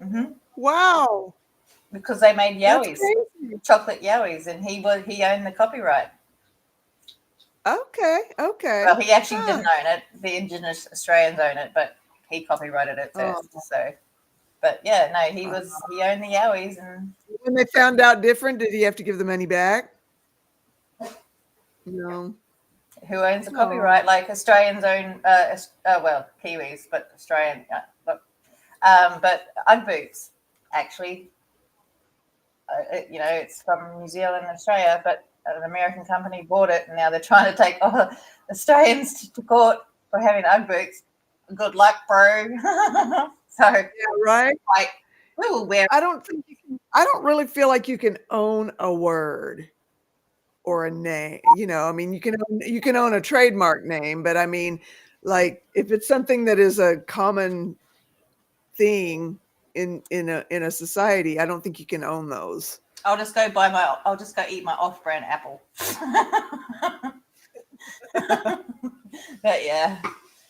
S2: Mm-hmm.
S1: Wow.
S2: Because they made yowies, chocolate yowies, and he owned the copyright.
S1: Okay.
S2: Well, he actually didn't own it. The Indigenous Australians own it, but he copyrighted it first. So, but yeah, no, he owned the yowies. And
S1: when they found out different, did he have to give the money back? No.
S2: Who owns the copyright? Like Australians own, well, Kiwis, but Australian, but Ugg boots actually. It's from New Zealand and Australia, but an American company bought it, and now they're trying to take Australians to court for having Ugg boots. Good luck, bro. So
S1: yeah, right.
S2: Like we will wear.
S1: I don't really feel like you can own a word or a name. I mean, you can own a trademark name, but I mean, like if it's something that is a common thing in a society, I don't think you can own those.
S2: I'll just go eat my off-brand apple. But yeah,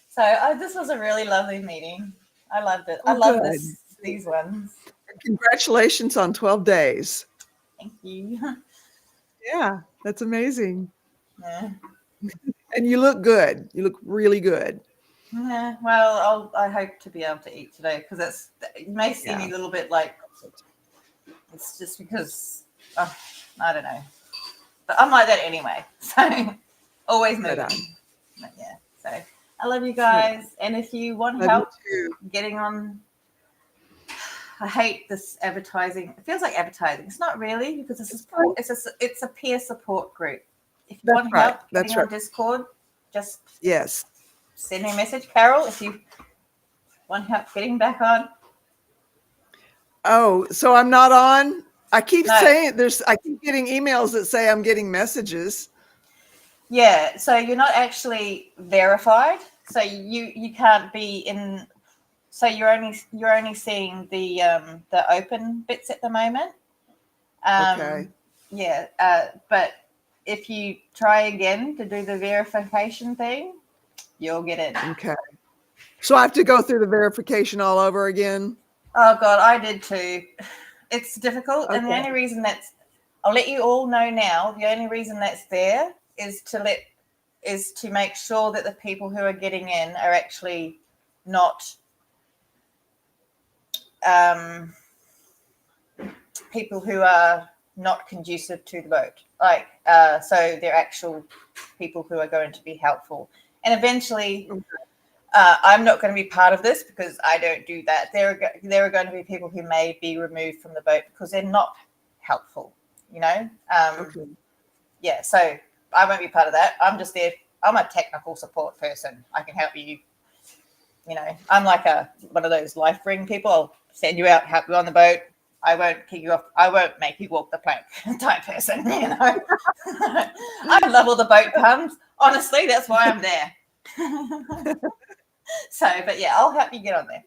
S2: so this was a really lovely meeting. I loved it. I love these ones.
S1: Congratulations on 12 days.
S2: Thank you.
S1: Yeah, that's amazing.
S2: Yeah.
S1: And you look good. You look really good.
S2: Yeah, well, I hope to be able to eat today because it may seem a little bit like it's just because I don't know, but I'm like that anyway. So always moving. But yeah, so I love you guys, and if you want help getting on, I hate this advertising. It feels like advertising. It's not really because it's a peer support group. If you want help getting on Discord, just send me a message, Carol, if you want help getting back on.
S1: Oh, so I'm not on? I keep saying I keep getting emails that say I'm getting messages.
S2: Yeah, so you're not actually verified. So you can't be in, so you're only seeing the open bits at the moment.
S1: Okay.
S2: Yeah, but if you try again to do the verification thing, you'll get in.
S1: Okay. So I have to go through the verification all over again?
S2: Oh, God, I did too. It's difficult. Okay. And the only reason I'll let you all know now, the only reason that's there is to make sure that the people who are getting in are actually not people who are not conducive to the vote. Like, so they're actual people who are going to be helpful. And eventually, I'm not going to be part of this because I don't do that. There are going to be people who may be removed from the vote because they're not helpful, Yeah, so I won't be part of that. I'm just there. I'm a technical support person. I can help you. I'm like one of those life ring people. I'll send you out, help you on the boat. I won't kick you off. I won't make you walk the plank type person, I love all the boat puns. Honestly, that's why I'm there. So, but yeah, I'll help you get on there.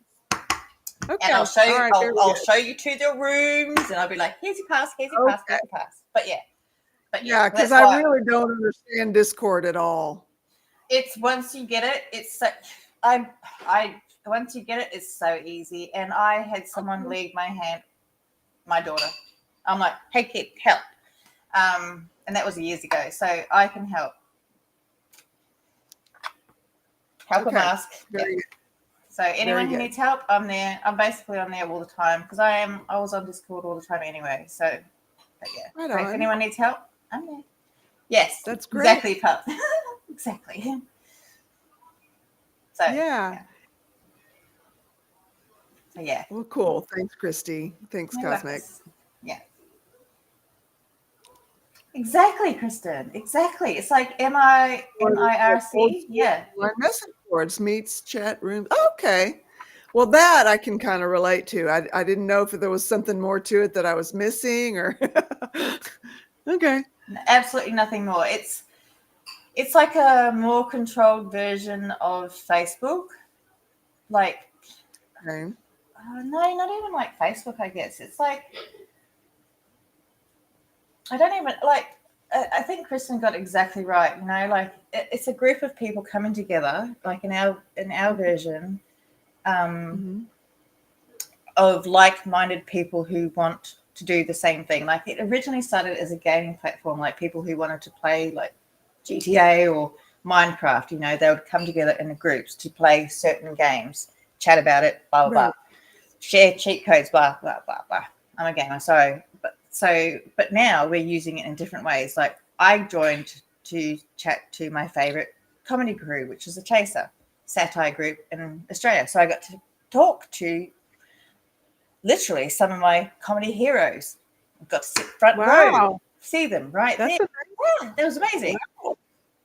S2: Okay. And I'll show you. I'll show you to the rooms, and I'll be like, "Here's your pass. Here's your pass. Here's your pass." But yeah,
S1: because I really don't understand Discord at all.
S2: It's once you get it, it's so. Once you get it, it's so easy. And I had someone lead my daughter. I'm like, "Hey, kid, help!" And that was years ago, so I can help. Help them ask. So anyone who needs help, I'm there. I'm basically on there all the time because I was on Discord all the time anyway. So, but yeah. Right on. If anyone needs help, I'm there. Yes,
S1: that's great.
S2: Exactly, pup. Exactly. So
S1: yeah.
S2: So yeah.
S1: Well, cool. Thanks, Christy. Thanks, Cosmic.
S2: Yeah. Exactly, Kristen. Exactly. It's like MIRC. Yeah.
S1: I'm messing Discords, meets chat rooms. Okay. Well, that I can kind of relate to. I didn't know if there was something more to it that I was missing or okay.
S2: Absolutely nothing more. It's like a more controlled version of Facebook. Like,
S1: Okay.
S2: no, not even like Facebook, I guess. It's like, I don't even like, I think Kristen got exactly right. You know, like it's a group of people coming together, like in our version,
S1: Mhm.
S2: of like-minded people who want to do the same thing. Like it originally started as a gaming platform, like people who wanted to play like GTA or Minecraft. You know, they would come together in groups to play certain games, chat about it, blah blah
S1: Right.
S2: blah, share cheat codes, blah blah blah blah. I'm a gamer, sorry, but now we're using it in different ways. Like I joined to chat to my favorite comedy crew, which is the Chaser satire group in Australia. So I got to talk to literally some of my comedy heroes. I've got to sit front row,
S1: Wow.
S2: see them right
S1: That's
S2: there. Yeah, that was amazing.
S1: Wow.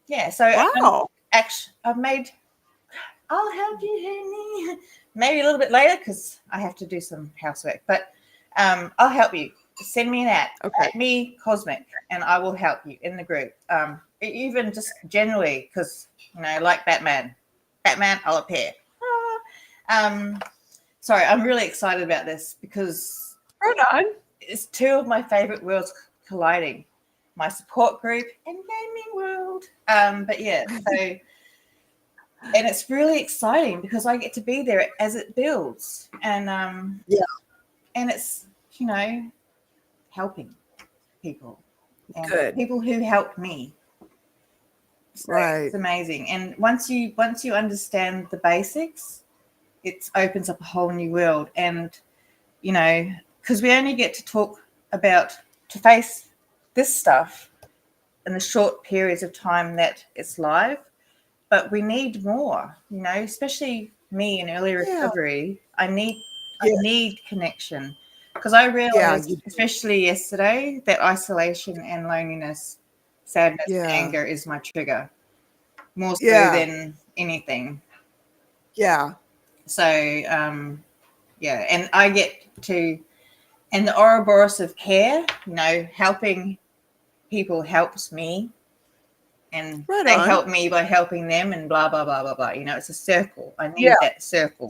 S2: Yeah, so
S1: Wow.
S2: actually, I'll help you, Henny. Maybe a little bit later because I have to do some housework. But I'll help you. Send me an
S1: Okay.
S2: at me Cosmic, and I will help you in the group. Even just generally, because like Batman, I'll appear. Sorry, I'm really excited about this because
S1: Right on.
S2: it's two of my favorite worlds colliding. My support group and gaming world. But yeah, so. And it's really exciting because I get to be there as it builds, and
S1: Yeah.
S2: and it's helping people and
S1: Good.
S2: people who helped me. So
S1: Right.
S2: it's amazing. And once you understand the basics, it opens up a whole new world. And because we only get to talk to face this stuff in the short periods of time that it's live. But we need more, especially me in early recovery. I need connection because I realized, especially yesterday, that isolation and loneliness, sadness, anger is my trigger more so than anything.
S1: Yeah.
S2: So, and I get to, and the Ouroboros of care, helping people helps me. And they help me by helping them and blah, blah, blah, blah, blah. It's a circle. I need that circle.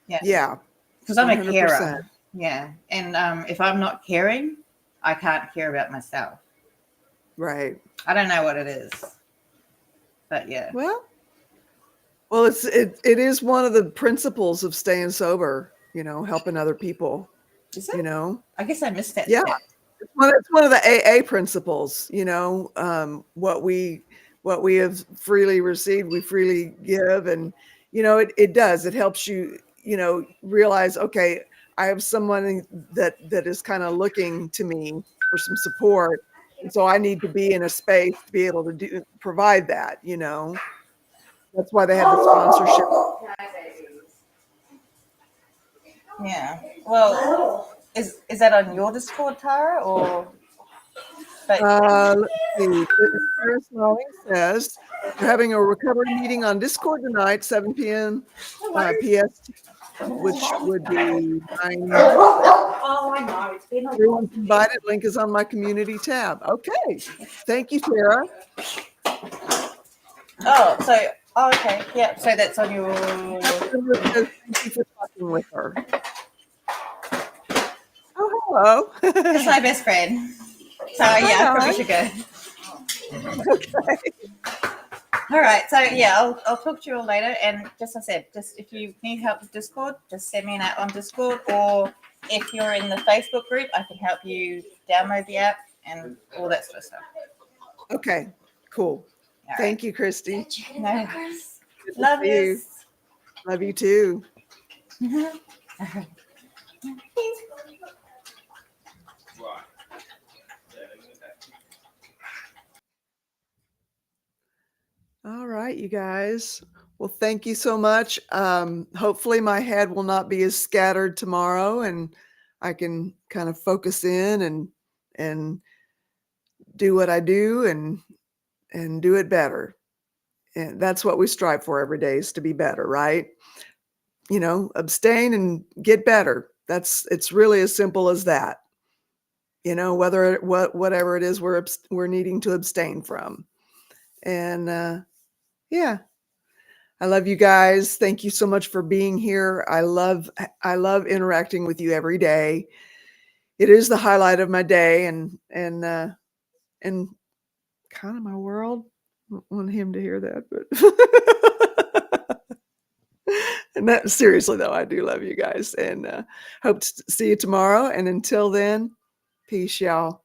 S2: Yeah. Because I'm 100%. A carer. Yeah. And if I'm not caring, I can't care about myself.
S1: Right.
S2: I don't know what it is. But yeah.
S1: Well, it is one of the principles of staying sober, helping other people.
S2: Is it? I guess I missed that.
S1: Yeah.
S2: Step.
S1: It's one of the AA principles, what we have freely received, we freely give. And, it does, it helps you, realize, okay, I have someone that is kind of looking to me for some support. And so I need to be in a space to be able to provide that, That's why they have the sponsorship.
S2: Yeah. Well, is that on your Discord, Tara, or?
S1: Let's see. Sarah Snelling says we're having a recovery meeting on Discord tonight, 7 p.m. PST, which would be 9.
S2: Oh, I know. It's been
S1: Everyone's invited. Link is on my community tab. Okay. Thank you, Sarah.
S2: Oh, okay. Yeah. So that's on your.
S1: Thank you for talking with her. Oh, hello.
S2: That's my best friend. So yeah, I probably should go.
S1: Okay.
S2: All right. So yeah, I'll talk to you all later. And just as I said, just if you need help with Discord, just send me an app on Discord, or if you're in the Facebook group, I can help you download the app and all that sort of stuff.
S1: Okay. Cool.
S2: All
S1: Thank
S2: right.
S1: you, Christy.
S2: No. Love you.
S1: Love you too. All right, you guys. Well, thank you so much. Hopefully my head will not be as scattered tomorrow and I can kind of focus in and do what I do and do it better. And that's what we strive for every day, is to be better, right? Abstain and get better. It's really as simple as that. Whatever it is we're needing to abstain from. And yeah, I love you guys. Thank you so much for being here. I love interacting with you every day. It is the highlight of my day and kind of my world. I don't want him to hear that, but and that, seriously though, I do love you guys, and hope to see you tomorrow. And until then, peace, y'all.